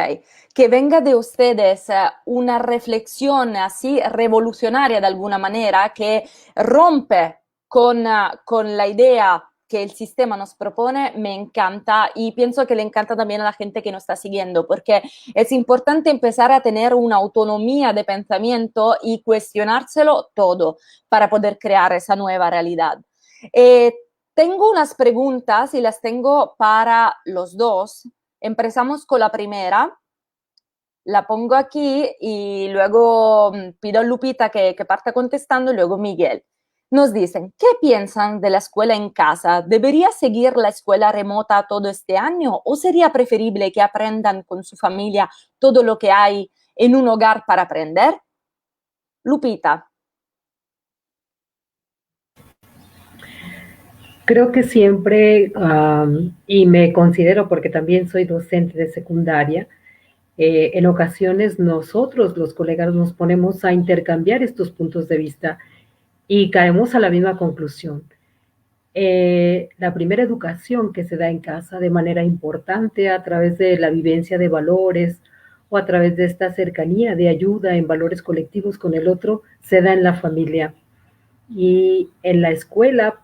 que venga de ustedes una reflexión así revolucionaria de alguna manera que rompe con la idea que el sistema nos propone, me encanta y pienso que le encanta también a la gente que nos está siguiendo, porque es importante empezar a tener una autonomía de pensamiento y cuestionárselo todo para poder crear esa nueva realidad. Tengo unas preguntas y las tengo para los dos. Empezamos con la primera, la pongo aquí y luego pido a Lupita que parta contestando y luego Miguel. Nos dicen, ¿qué piensan de la escuela en casa? ¿Debería seguir la escuela remota todo este año o sería preferible que aprendan con su familia todo lo que hay en un hogar para aprender? Lupita. Creo que siempre, y me considero porque también soy docente de secundaria, en ocasiones nosotros, los colegas, nos ponemos a intercambiar estos puntos de vista y caemos a la misma conclusión. La primera educación que se da en casa de manera importante a través de la vivencia de valores o a través de esta cercanía de ayuda en valores colectivos con el otro, se da en la familia. Y en la escuela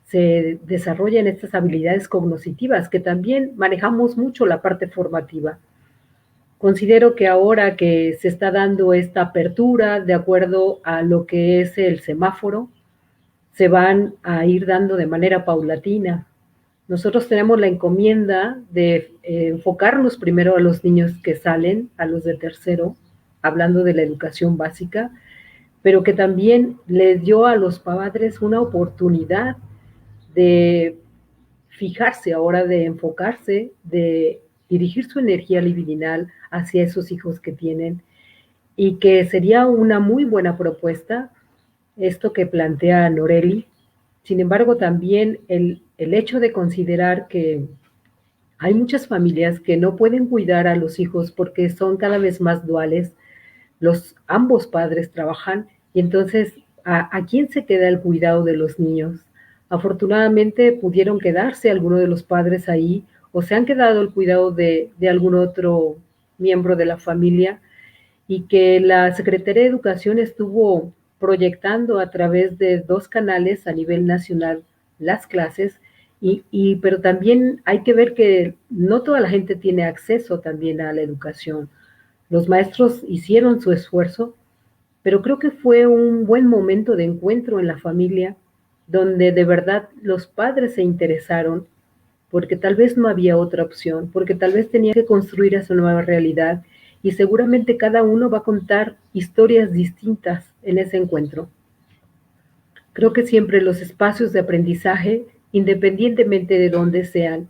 se desarrollan estas habilidades cognitivas que también manejamos mucho la parte formativa. Considero que ahora que se está dando esta apertura de acuerdo a lo que es el semáforo, se van a ir dando de manera paulatina. Nosotros tenemos la encomienda de enfocarnos primero a los niños que salen, a los de tercero, hablando de la educación básica, pero que también les dio a los padres una oportunidad de fijarse ahora, de enfocarse, de dirigir su energía libidinal hacia esos hijos que tienen y que sería una muy buena propuesta esto que plantea Noreli. Sin embargo, también el hecho de considerar que hay muchas familias que no pueden cuidar a los hijos porque son cada vez más duales, ambos padres trabajan y entonces, ¿a quién se queda el cuidado de los niños? Afortunadamente pudieron quedarse algunos de los padres ahí o se han quedado el cuidado de algún otro miembro de la familia y que la Secretaría de Educación estuvo proyectando a través de 2 canales a nivel nacional las clases, pero también hay que ver que no toda la gente tiene acceso también a la educación. Los maestros hicieron su esfuerzo, pero creo que fue un buen momento de encuentro en la familia, donde de verdad los padres se interesaron, porque tal vez no había otra opción, porque tal vez tenía que construir esa nueva realidad, y seguramente cada uno va a contar historias distintas en ese encuentro. Creo que siempre los espacios de aprendizaje, independientemente de dónde sean,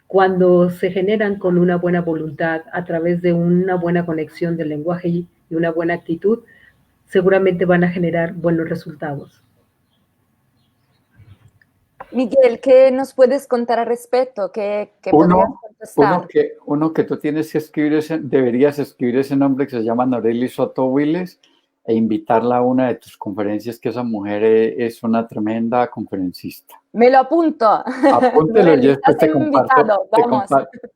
cuando se generan con una buena voluntad, a través de una buena conexión del lenguaje y una buena actitud, seguramente van a generar buenos resultados. Miguel, ¿qué nos puedes contar al respecto? ¿Qué podrías Uno, contestar? uno que tú tienes que escribir, deberías escribir ese nombre que se llama Noreli Soto Willes e invitarla a una de tus conferencias, que esa mujer es una tremenda conferencista. Me lo apunto. Apúntelo y Noeli, después estás invitado. Vamos.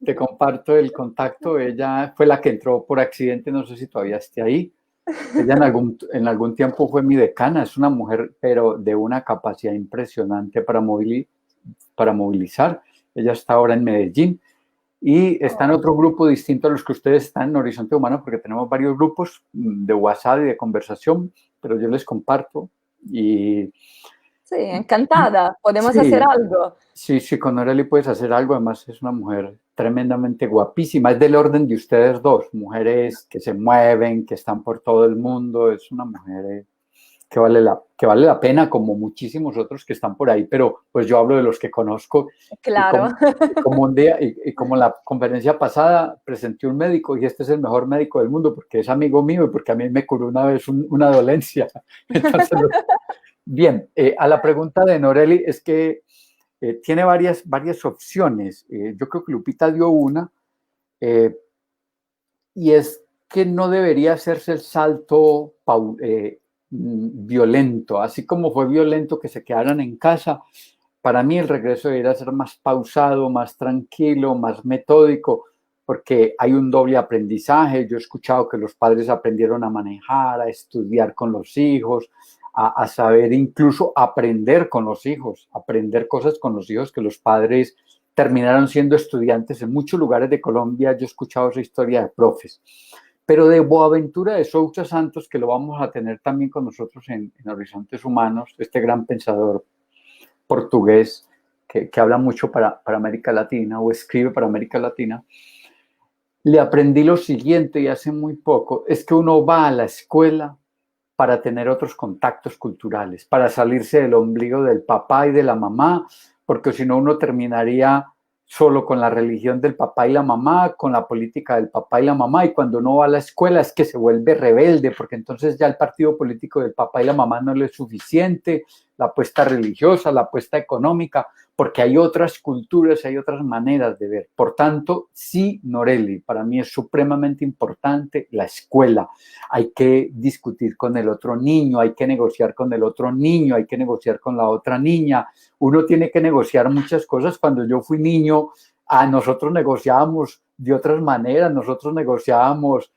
te comparto el contacto. Ella fue la que entró por accidente, no sé si todavía esté ahí. Ella en algún tiempo fue mi decana, es una mujer, pero de una capacidad impresionante para movilizar. Ella está ahora en Medellín y está en otro grupo distinto a los que ustedes están en Horizonte Humano, porque tenemos varios grupos de WhatsApp y de conversación, pero yo les comparto y Sí, encantada. Podemos hacer sí, algo. sí, con Noreli puedes hacer algo. Además, es una mujer tremendamente guapísima. Es del orden de ustedes dos, mujeres que se mueven, que están por todo el mundo. Es una mujer que vale la pena, como muchísimos otros que están por ahí. Pero pues yo hablo de los que conozco. Y Claro. como un día, y como la conferencia pasada presenté un médico y este es el mejor médico del mundo porque es amigo mío y porque a mí me curó una vez una dolencia. Entonces, bien, a la pregunta de Noreli es que tiene varias opciones. Yo creo que Lupita dio una, eh, y es que no debería hacerse el salto violento, así como fue violento que se quedaran en casa. Para mí el regreso debería ser más pausado, más tranquilo, más metódico, porque hay un doble aprendizaje. Yo he escuchado que los padres aprendieron a manejar, a estudiar con los hijos, a saber incluso aprender con los hijos, aprender cosas con los hijos que los padres terminaron siendo estudiantes en muchos lugares de Colombia. Yo he escuchado esa historia de profes. Pero de Boaventura de Sousa Santos, que lo vamos a tener también con nosotros en Horizontes Humanos, este gran pensador portugués que habla mucho para América Latina o escribe para América Latina, le aprendí lo siguiente y hace muy poco, es que uno va a la escuela para tener otros contactos culturales, para salirse del ombligo del papá y de la mamá, porque si no uno terminaría solo con la religión del papá y la mamá, con la política del papá y la mamá, y cuando uno va a la escuela es que se vuelve rebelde, porque entonces ya el partido político del papá y la mamá no le es suficiente, la apuesta religiosa, la apuesta económica, porque hay otras culturas, hay otras maneras de ver. Por tanto, sí, Noreli, para mí es supremamente importante la escuela. Hay que discutir con el otro niño, hay que negociar con el otro niño, hay que negociar con la otra niña. Uno tiene que negociar muchas cosas. Cuando yo fui niño, nosotros negociábamos de otras maneras, nosotros negociábamos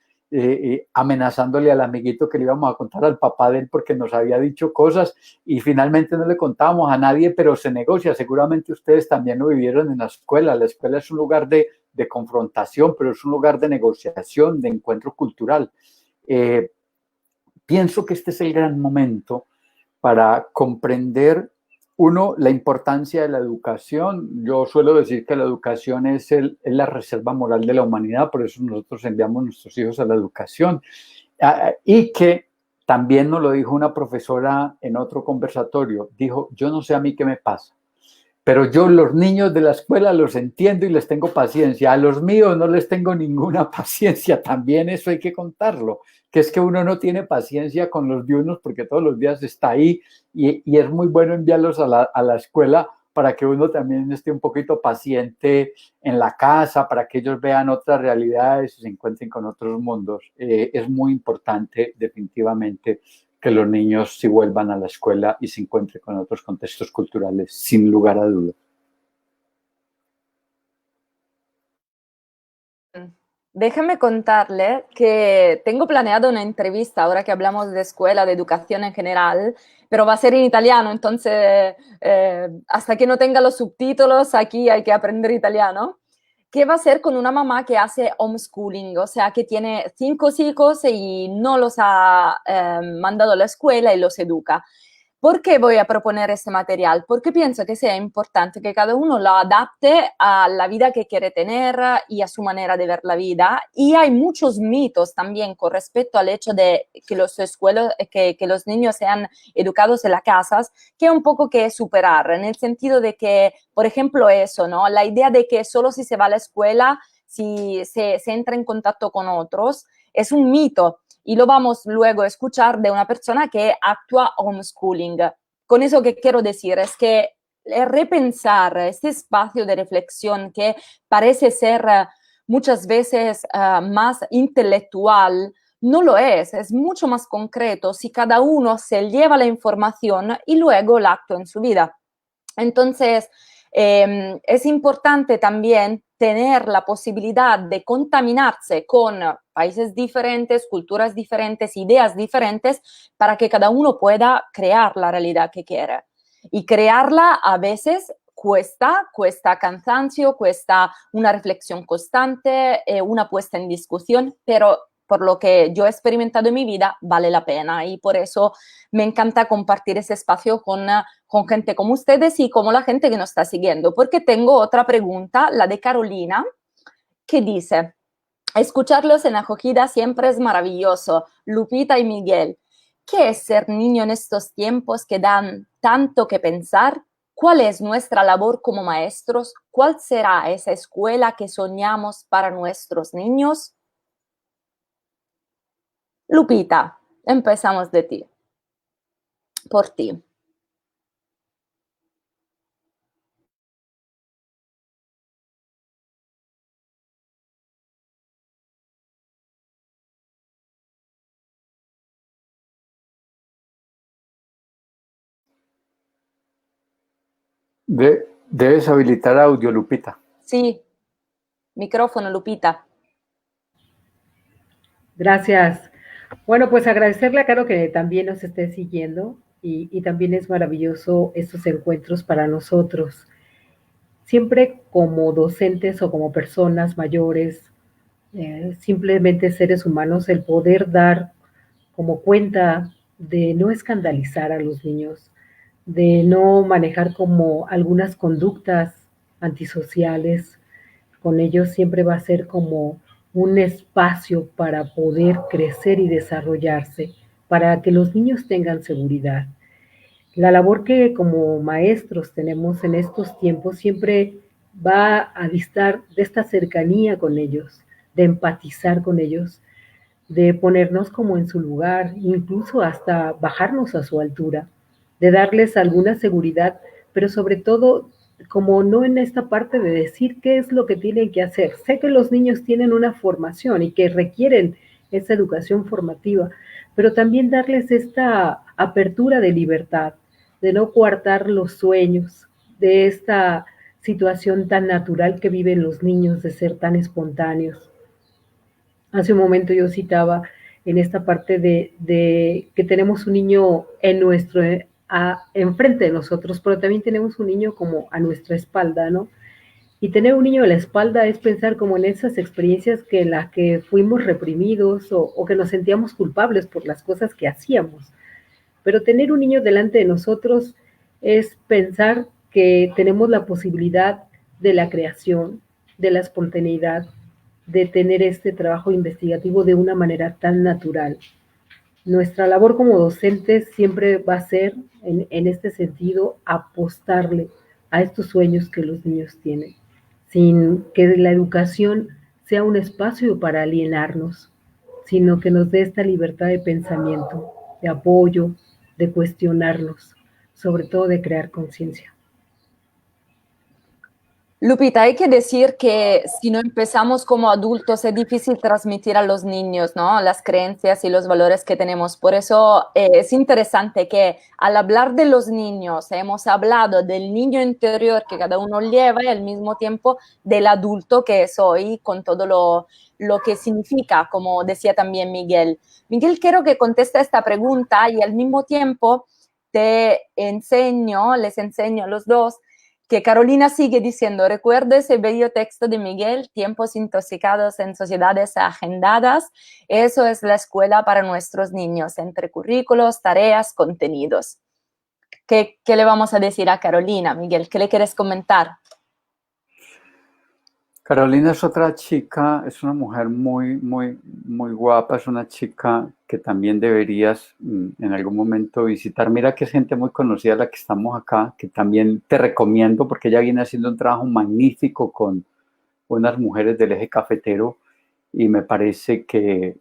amenazándole al amiguito que le íbamos a contar al papá de él porque nos había dicho cosas y finalmente no le contábamos a nadie, pero se negocia. Seguramente ustedes también lo vivieron en la escuela. La escuela es un lugar de confrontación, pero es un lugar de negociación, de encuentro cultural. Pienso que este es el gran momento para comprender, uno, la importancia de la educación. Yo suelo decir que la educación es la reserva moral de la humanidad, por eso nosotros enviamos a nuestros hijos a la educación. Y que también nos lo dijo una profesora en otro conversatorio, dijo, yo no sé a mí qué me pasa, pero yo los niños de la escuela los entiendo y les tengo paciencia. A los míos no les tengo ninguna paciencia. También eso hay que contarlo, que es que uno no tiene paciencia con los de unos porque todos los días está ahí y es muy bueno enviarlos a la escuela para que uno también esté un poquito paciente en la casa, para que ellos vean otras realidades y se encuentren con otros mundos. Es muy importante definitivamente que los niños sí vuelvan a la escuela y se encuentren con otros contextos culturales, sin lugar a dudas. Déjame contarle que tengo planeado una entrevista ahora que hablamos de escuela, de educación en general, pero va a ser en italiano, entonces hasta que no tenga los subtítulos aquí hay que aprender italiano, que va a ser con una mamá que hace homeschooling, o sea, que tiene 5 hijos y no los ha mandado a la escuela y los educa. ¿Por qué voy a proponer este material? Porque pienso que sea importante que cada uno lo adapte a la vida que quiere tener y a su manera de ver la vida. Y hay muchos mitos también con respecto al hecho de que que los niños sean educados en las casas, que es un poco que superar, en el sentido de que, por ejemplo, eso, ¿no? La idea de que solo si se va a la escuela, si se entra en contacto con otros, es un mito y lo vamos luego a escuchar de una persona que actúa homeschooling. Con eso que quiero decir es que repensar este espacio de reflexión que parece ser muchas veces más intelectual, no lo es mucho más concreto si cada uno se lleva la información y luego la actúa en su vida. Entonces, es importante también tener la posibilidad de contaminarse con países diferentes, culturas diferentes, ideas diferentes, para que cada uno pueda crear la realidad que quiere. Y crearla a veces cuesta cansancio, cuesta una reflexión constante, una puesta en discusión, pero por lo que yo he experimentado en mi vida, vale la pena. Y por eso me encanta compartir ese espacio con gente como ustedes y como la gente que nos está siguiendo. Porque tengo otra pregunta, la de Carolina, que dice, escucharlos en acogida siempre es maravilloso. Lupita y Miguel, ¿qué es ser niño en estos tiempos que dan tanto que pensar? ¿Cuál es nuestra labor como maestros? ¿Cuál será esa escuela que soñamos para nuestros niños? Lupita, empezamos de ti, por ti. Debes habilitar audio, Lupita. Sí, micrófono, Lupita. Gracias. Bueno, pues agradecerle a Caro que también nos esté siguiendo y también es maravilloso estos encuentros para nosotros. Siempre como docentes o como personas mayores, simplemente seres humanos, el poder dar como cuenta de no escandalizar a los niños, de no manejar como algunas conductas antisociales, con ellos siempre va a ser como un espacio para poder crecer y desarrollarse, para que los niños tengan seguridad. La labor que como maestros tenemos en estos tiempos siempre va a distar de esta cercanía con ellos, de empatizar con ellos, de ponernos como en su lugar, incluso hasta bajarnos a su altura, de darles alguna seguridad, pero sobre todo como no en esta parte de decir qué es lo que tienen que hacer. Sé que los niños tienen una formación y que requieren esa educación formativa, pero también darles esta apertura de libertad, de no coartar los sueños, de esta situación tan natural que viven los niños de ser tan espontáneos. Hace un momento yo citaba en esta parte de que tenemos un niño en nuestro, enfrente de nosotros, pero también tenemos un niño como a nuestra espalda, ¿no? Y tener un niño a la espalda es pensar como en esas experiencias que en las que fuimos reprimidos o que nos sentíamos culpables por las cosas que hacíamos. Pero tener un niño delante de nosotros es pensar que tenemos la posibilidad de la creación, de la espontaneidad, de tener este trabajo investigativo de una manera tan natural. Nuestra labor como docentes siempre va a ser, en este sentido, apostarle a estos sueños que los niños tienen, sin que la educación sea un espacio para alienarnos, sino que nos dé esta libertad de pensamiento, de apoyo, de cuestionarnos, sobre todo de crear conciencia. Lupita, hay que decir que si no empezamos como adultos es difícil transmitir a los niños, ¿no? Las creencias y los valores que tenemos. Por eso es interesante que al hablar de los niños hemos hablado del niño interior que cada uno lleva y al mismo tiempo del adulto que es hoy con todo lo que significa, como decía también Miguel. Miguel, quiero que conteste esta pregunta y al mismo tiempo les enseño a los dos que Carolina sigue diciendo, recuerdo ese bello texto de Miguel, tiempos intoxicados en sociedades agendadas, eso es la escuela para nuestros niños, entre currículos, tareas, contenidos. ¿Qué le vamos a decir a Carolina, Miguel? ¿Qué le quieres comentar? Carolina es otra chica, es una mujer muy guapa, es una chica que también deberías en algún momento visitar. Mira que es gente muy conocida la que estamos acá, que también te recomiendo porque ella viene haciendo un trabajo magnífico con unas mujeres del eje cafetero y me parece que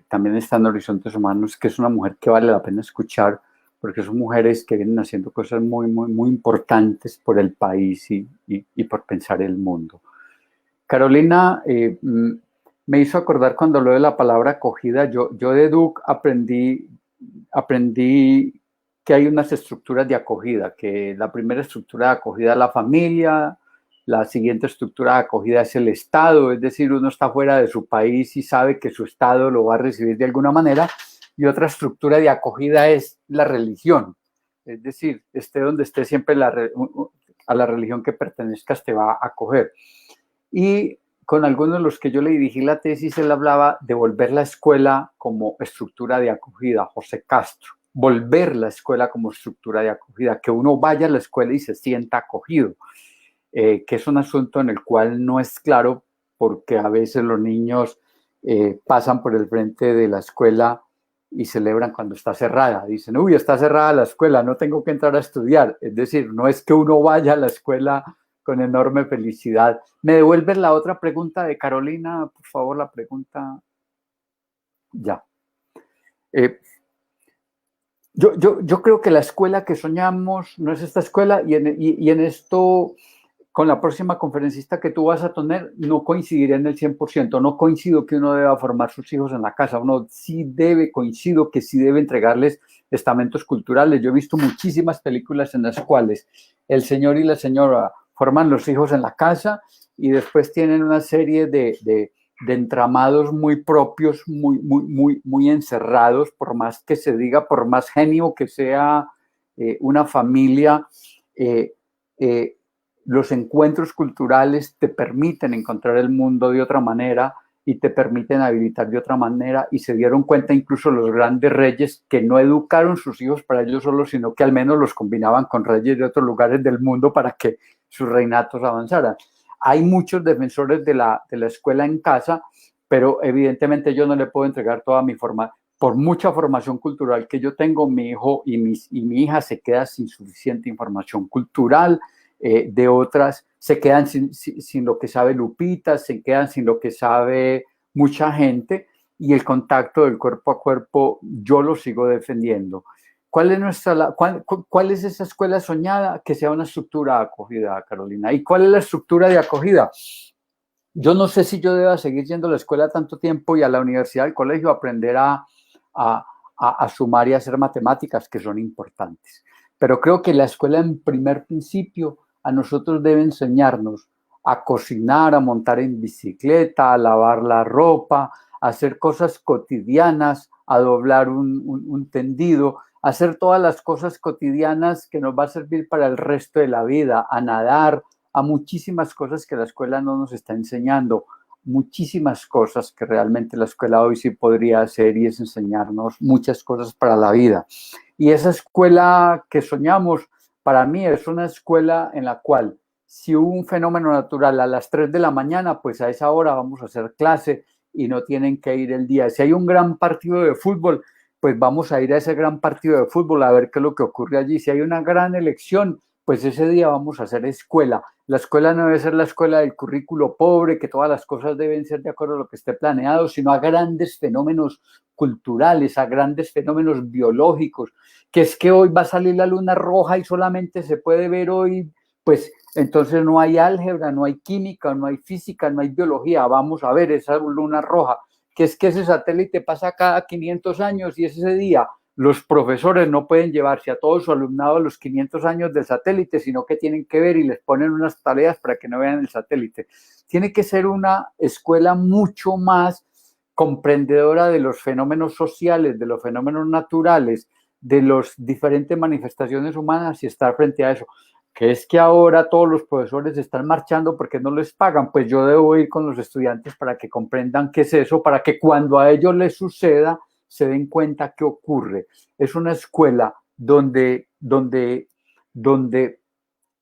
también está en Horizontes Humanos, que es una mujer que vale la pena escuchar porque son mujeres que vienen haciendo cosas muy, muy, muy importantes por el país y por pensar el mundo. Carolina me hizo acordar cuando habló de la palabra acogida. Yo de Duke aprendí que hay unas estructuras de acogida, que la primera estructura de acogida es la familia, la siguiente estructura de acogida es el Estado, es decir, uno está fuera de su país y sabe que su Estado lo va a recibir de alguna manera, y otra estructura de acogida es la religión, es decir, esté donde esté, siempre a la religión que pertenezcas te va a acoger. Y con algunos de los que yo le dirigí la tesis, él hablaba de volver la escuela como estructura de acogida, José Castro, volver la escuela como estructura de acogida, que uno vaya a la escuela y se sienta acogido, que es un asunto en el cual no es claro, porque a veces los niños pasan por el frente de la escuela y celebran cuando está cerrada. Dicen, uy, está cerrada la escuela, no tengo que entrar a estudiar. Es decir, no es que uno vaya a la escuela con enorme felicidad. ¿Me devuelves la otra pregunta de Carolina? Por favor, la pregunta. Ya. Yo creo que la escuela que soñamos no es esta escuela, y en esto, con la próxima conferencista que tú vas a tener, no coincidiré en el 100%. No coincido que uno deba formar sus hijos en la casa. Uno coincido que sí debe entregarles estamentos culturales. Yo he visto muchísimas películas en las cuales el señor y la señora forman los hijos en la casa y después tienen una serie de entramados muy propios, muy encerrados, por más que se diga, por más genio que sea una familia, los encuentros culturales te permiten encontrar el mundo de otra manera y te permiten habilitar de otra manera, y se dieron cuenta incluso los grandes reyes que no educaron sus hijos para ellos solos, sino que al menos los combinaban con reyes de otros lugares del mundo para que sus reinatos avanzaran. Hay muchos defensores de la escuela en casa, pero evidentemente yo no le puedo entregar toda mi formación. Por mucha formación cultural que yo tengo, mi hijo y mi hija se queda sin suficiente información cultural, de otras se quedan sin lo que sabe Lupita, se quedan sin lo que sabe mucha gente, y el contacto del cuerpo a cuerpo yo lo sigo defendiendo. ¿Cuál es esa escuela soñada? Que sea una estructura de acogida, Carolina. ¿Y cuál es la estructura de acogida? Yo no sé si yo deba seguir yendo a la escuela tanto tiempo y a la universidad, al colegio, a aprender a sumar y a hacer matemáticas, que son importantes. Pero creo que la escuela, en primer principio, a nosotros debe enseñarnos a cocinar, a montar en bicicleta, a lavar la ropa, a hacer cosas cotidianas, a doblar un tendido, a hacer todas las cosas cotidianas que nos va a servir para el resto de la vida, a nadar, a muchísimas cosas que la escuela no nos está enseñando, muchísimas cosas que realmente la escuela hoy sí podría hacer, y es enseñarnos muchas cosas para la vida. Y esa escuela que soñamos, para mí es una escuela en la cual, si hubo un fenómeno natural a las 3 de la mañana, pues a esa hora vamos a hacer clase y no tienen que ir el día. Si hay un gran partido de fútbol, pues vamos a ir a ese gran partido de fútbol a ver qué es lo que ocurre allí. Si hay una gran elección, pues ese día vamos a hacer escuela. La escuela no debe ser la escuela del currículo pobre, que todas las cosas deben ser de acuerdo a lo que esté planeado, sino a grandes fenómenos culturales, a grandes fenómenos biológicos, que es que hoy va a salir la luna roja y solamente se puede ver hoy, pues entonces no hay álgebra, no hay química, no hay física, no hay biología. Vamos a ver esa luna roja, que es que ese satélite pasa cada 500 años y ese día los profesores no pueden llevarse a todo su alumnado a los 500 años del satélite, sino que tienen que ver y les ponen unas tareas para que no vean el satélite. Tiene que ser una escuela mucho más comprendedora de los fenómenos sociales, de los fenómenos naturales, de las diferentes manifestaciones humanas, y estar frente a eso. Que es que ahora todos los profesores están marchando porque no les pagan, pues yo debo ir con los estudiantes para que comprendan qué es eso, para que cuando a ellos les suceda, se den cuenta qué ocurre. Es una escuela donde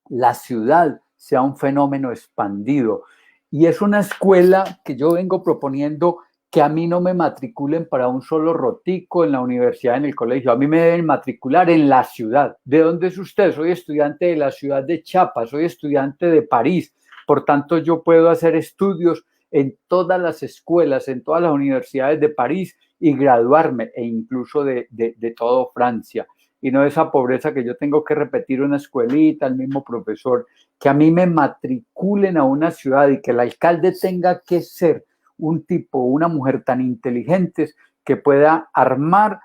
la ciudad sea un fenómeno expandido. Y es una escuela que yo vengo proponiendo que a mí no me matriculen para un solo rotico en la universidad, en el colegio. A mí me deben matricular en la ciudad. ¿De dónde es usted? Soy estudiante de la ciudad de Chiapas, soy estudiante de París. Por tanto, yo puedo hacer estudios en todas las escuelas, en todas las universidades de París y graduarme, e incluso de toda Francia. y no esa pobreza que yo tengo que repetir una escuelita, el mismo profesor, que a mí me matriculen a una ciudad y que el alcalde tenga que ser un tipo, una mujer tan inteligentes que pueda armar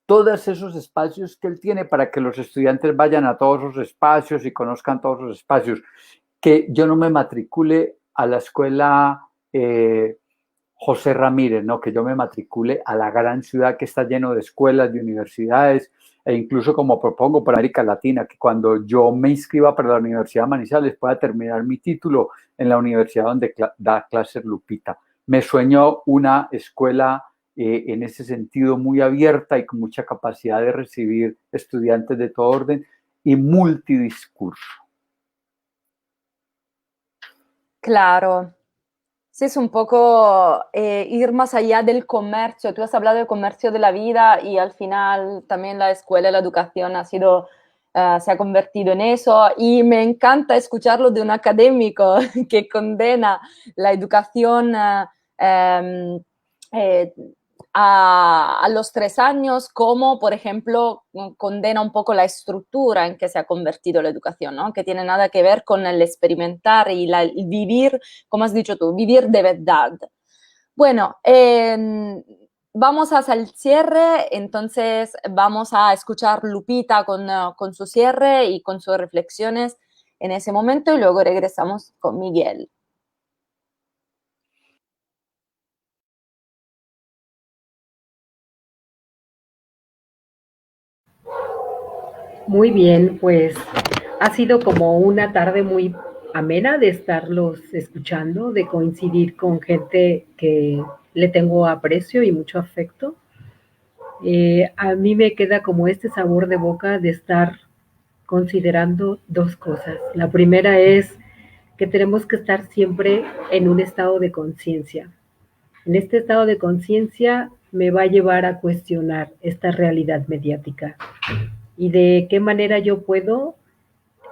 todos esos espacios que él tiene para que los estudiantes vayan a todos esos espacios y conozcan todos esos espacios. Que yo no me matricule a la escuela José Ramírez, no, que yo me matricule a la gran ciudad que está lleno de escuelas, de universidades, e incluso como propongo para América Latina, que cuando yo me inscriba para la Universidad de Manizales pueda terminar mi título en la universidad donde da clases Lupita. Me sueño una escuela en ese sentido muy abierta y con mucha capacidad de recibir estudiantes de todo orden y multidiscurso. Claro. Sí, es un poco ir más allá del comercio. Tú has hablado del comercio de la vida y al final también la escuela y la educación se ha convertido en eso. Y me encanta escucharlo de un académico que condena la educación eh, a los 3 años, como por ejemplo condena un poco la estructura en que se ha convertido la educación, ¿no? Que tiene nada que ver con el experimentar y el vivir, como has dicho tú, vivir de verdad. Bueno, vamos hacia el cierre, entonces vamos a escuchar Lupita con su cierre y con sus reflexiones en ese momento y luego regresamos con Miguel. Muy bien, pues ha sido como una tarde muy amena de estarlos escuchando, de coincidir con gente que le tengo aprecio y mucho afecto. A mí me queda como este sabor de boca de estar considerando dos cosas. La primera es que tenemos que estar siempre en un estado de conciencia. En este estado de conciencia me va a llevar a cuestionar esta realidad mediática y de qué manera yo puedo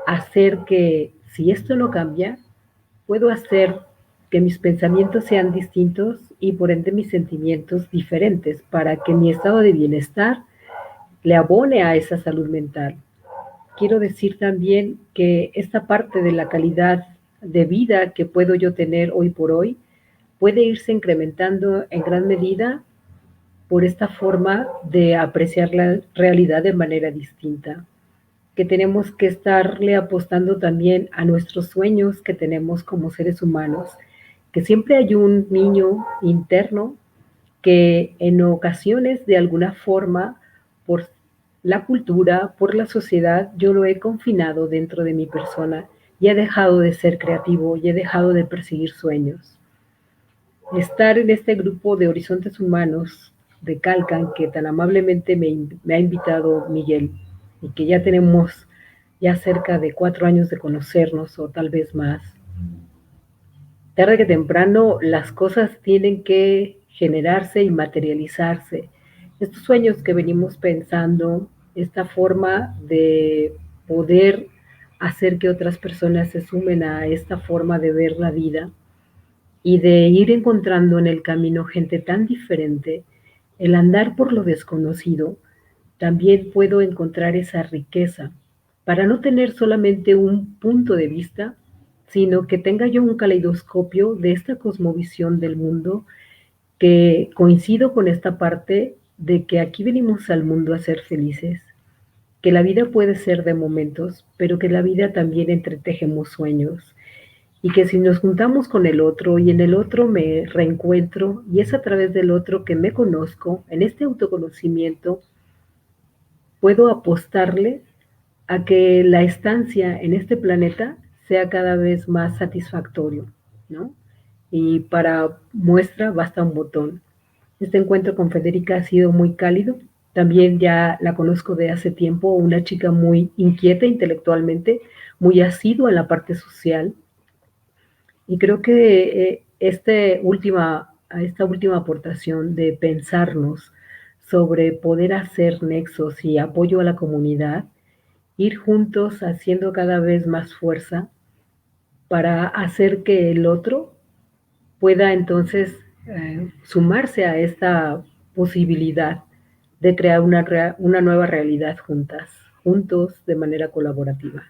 hacer que, si esto no cambia, puedo hacer que mis pensamientos sean distintos y por ende mis sentimientos diferentes para que mi estado de bienestar le abone a esa salud mental. Quiero decir también que esta parte de la calidad de vida que puedo yo tener hoy por hoy puede irse incrementando en gran medida por esta forma de apreciar la realidad de manera distinta, que tenemos que estarle apostando también a nuestros sueños que tenemos como seres humanos, que siempre hay un niño interno que en ocasiones de alguna forma, por la cultura, por la sociedad, yo lo he confinado dentro de mi persona y he dejado de ser creativo y he dejado de perseguir sueños. Estar en este grupo de Horizontes Humanos de Calcan que tan amablemente me ha invitado Miguel y que ya tenemos ya cerca de 4 años de conocernos o tal vez más. Tarde que temprano las cosas tienen que generarse y materializarse. Estos sueños que venimos pensando, esta forma de poder hacer que otras personas se sumen a esta forma de ver la vida y de ir encontrando en el camino gente tan diferente, el andar por lo desconocido, también puedo encontrar esa riqueza para no tener solamente un punto de vista, sino que tenga yo un caleidoscopio de esta cosmovisión del mundo, que coincido con esta parte de que aquí venimos al mundo a ser felices, que la vida puede ser de momentos, pero que la vida también entretejemos sueños, y que si nos juntamos con el otro y en el otro me reencuentro y es a través del otro que me conozco, en este autoconocimiento puedo apostarle a que la estancia en este planeta sea cada vez más satisfactorio, ¿no? Y para muestra basta un botón. Este encuentro con Federica ha sido muy cálido. También ya la conozco de hace tiempo, una chica muy inquieta intelectualmente, muy asidua en la parte social. Y creo que esta última aportación de pensarnos sobre poder hacer nexos y apoyo a la comunidad, ir juntos haciendo cada vez más fuerza para hacer que el otro pueda entonces sumarse a esta posibilidad de crear una nueva realidad juntos, de manera colaborativa.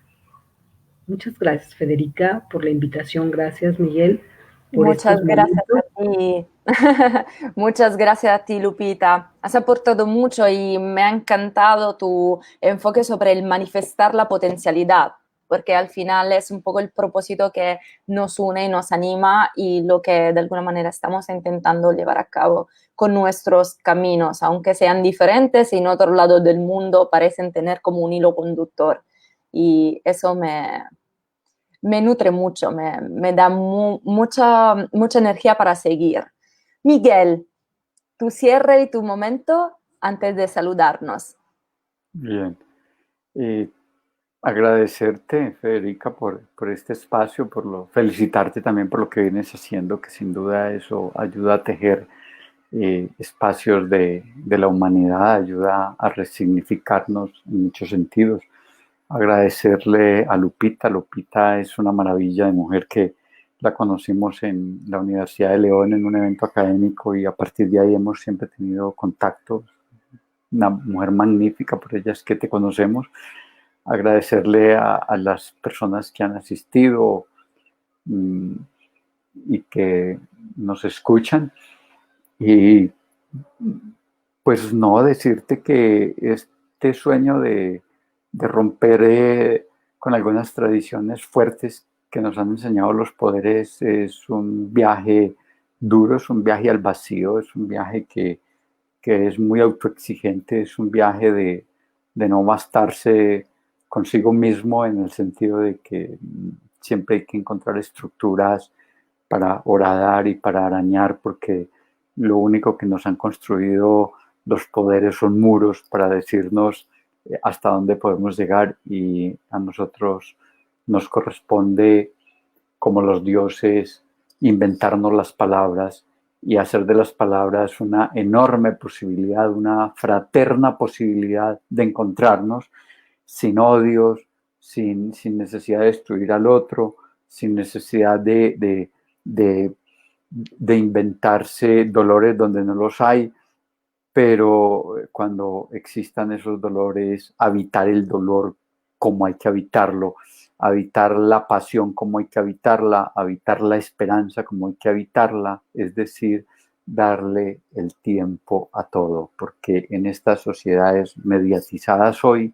Muchas gracias, Federica, por la invitación. Gracias, Miguel, por Muchas estos gracias momentos. a ti. Muchas gracias a ti, Lupita. Has aportado mucho y me ha encantado tu enfoque sobre el manifestar la potencialidad, porque al final es un poco el propósito que nos une y nos anima y lo que de alguna manera estamos intentando llevar a cabo con nuestros caminos, aunque sean diferentes y en otro lado del mundo parecen tener como un hilo conductor. Y eso me nutre mucho, me da mucha energía para seguir. Miguel, tu cierre y tu momento antes de saludarnos. Bien. Eh, Agradecerte, Federica, por este espacio, felicitarte también por lo que vienes haciendo, que sin duda eso ayuda a tejer espacios de la humanidad, ayuda a resignificarnos en muchos sentidos. Agradecerle a Lupita. Lupita es una maravilla de mujer que la conocimos en la Universidad de León en un evento académico y a partir de ahí hemos siempre tenido contacto. Una mujer magnífica, por ella es que te conocemos. Agradecerle a las personas que han asistido y que nos escuchan. Y pues no, decirte que este sueño de romper con algunas tradiciones fuertes que nos han enseñado los poderes es un viaje duro, es un viaje al vacío, es un viaje que es muy autoexigente, es un viaje de no bastarse consigo mismo en el sentido de que siempre hay que encontrar estructuras para horadar y para arañar, porque lo único que nos han construido los poderes son muros para decirnos hasta dónde podemos llegar, y a nosotros nos corresponde, como los dioses, inventarnos las palabras y hacer de las palabras una enorme posibilidad, una fraterna posibilidad de encontrarnos sin odios, sin necesidad de destruir al otro, sin necesidad de inventarse dolores donde no los hay, pero cuando existan esos dolores, habitar el dolor como hay que habitarlo, habitar la pasión como hay que habitarla, habitar la esperanza como hay que habitarla, es decir, darle el tiempo a todo, porque en estas sociedades mediatizadas hoy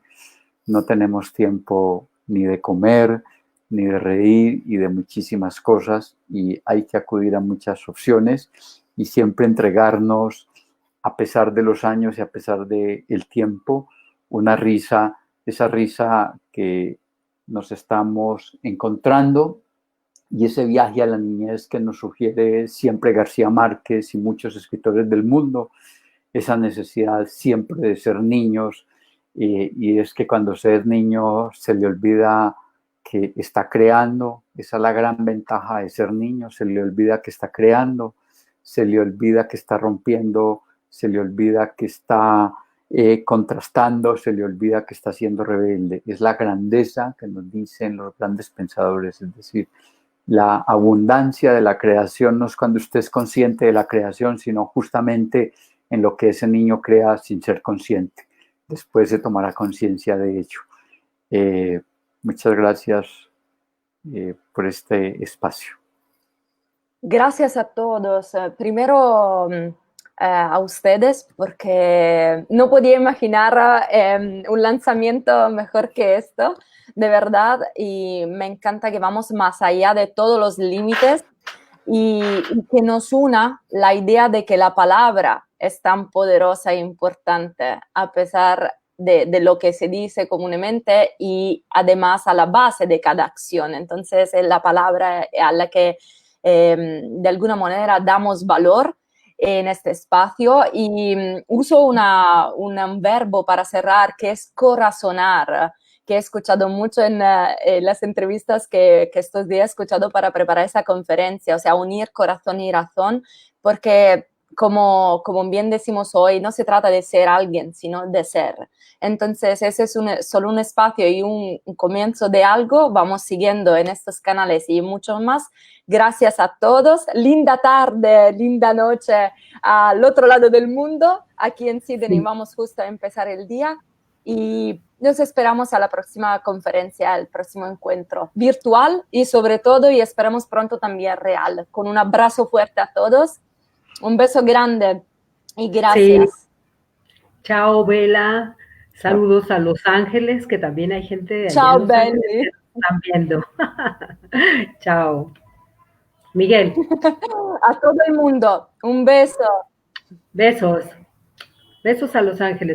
no tenemos tiempo ni de comer, ni de reír y de muchísimas cosas, y hay que acudir a muchas opciones y siempre entregarnos, a pesar de los años y a pesar del tiempo, una risa, esa risa que nos estamos encontrando, y ese viaje a la niñez que nos sugiere siempre García Márquez y muchos escritores del mundo, esa necesidad siempre de ser niños, y es que cuando se es niño se le olvida que está creando, esa es la gran ventaja de ser niño, se le olvida que está creando, se le olvida que está rompiendo, se le olvida que está contrastando, se le olvida que está siendo rebelde. Es la grandeza que nos dicen los grandes pensadores, es decir, la abundancia de la creación no es cuando usted es consciente de la creación, sino justamente en lo que ese niño crea sin ser consciente. Después se tomará conciencia de ello. Muchas gracias por este espacio. Gracias a todos. Primero a ustedes, porque no podía imaginar un lanzamiento mejor que esto, de verdad, y me encanta que vamos más allá de todos los límites y que nos una la idea de que la palabra es tan poderosa e importante, a pesar de lo que se dice comúnmente y además a la base de cada acción. Entonces, es la palabra a la que de alguna manera damos valor en este espacio, y uso un verbo para cerrar que es corazonar, que he escuchado mucho en las entrevistas que estos días he escuchado para preparar esa conferencia, o sea, unir corazón y razón, porque como bien decimos hoy, no se trata de ser alguien, sino de ser. Entonces, ese es solo un espacio y un comienzo de algo. Vamos siguiendo en estos canales y mucho más. Gracias a todos. Linda tarde, linda noche al otro lado del mundo. Aquí en Sydney vamos justo a empezar el día. Y nos esperamos a la próxima conferencia, al próximo encuentro virtual y sobre todo, y esperamos pronto también real. Con un abrazo fuerte a todos. Un beso grande y gracias. Sí. Chao, Bela. Saludos a Los Ángeles, que también hay gente de allá Chao, en Los Ángeles Benny. que nos están viendo. Chao. Miguel. A todo el mundo, un beso. Besos. Besos a Los Ángeles.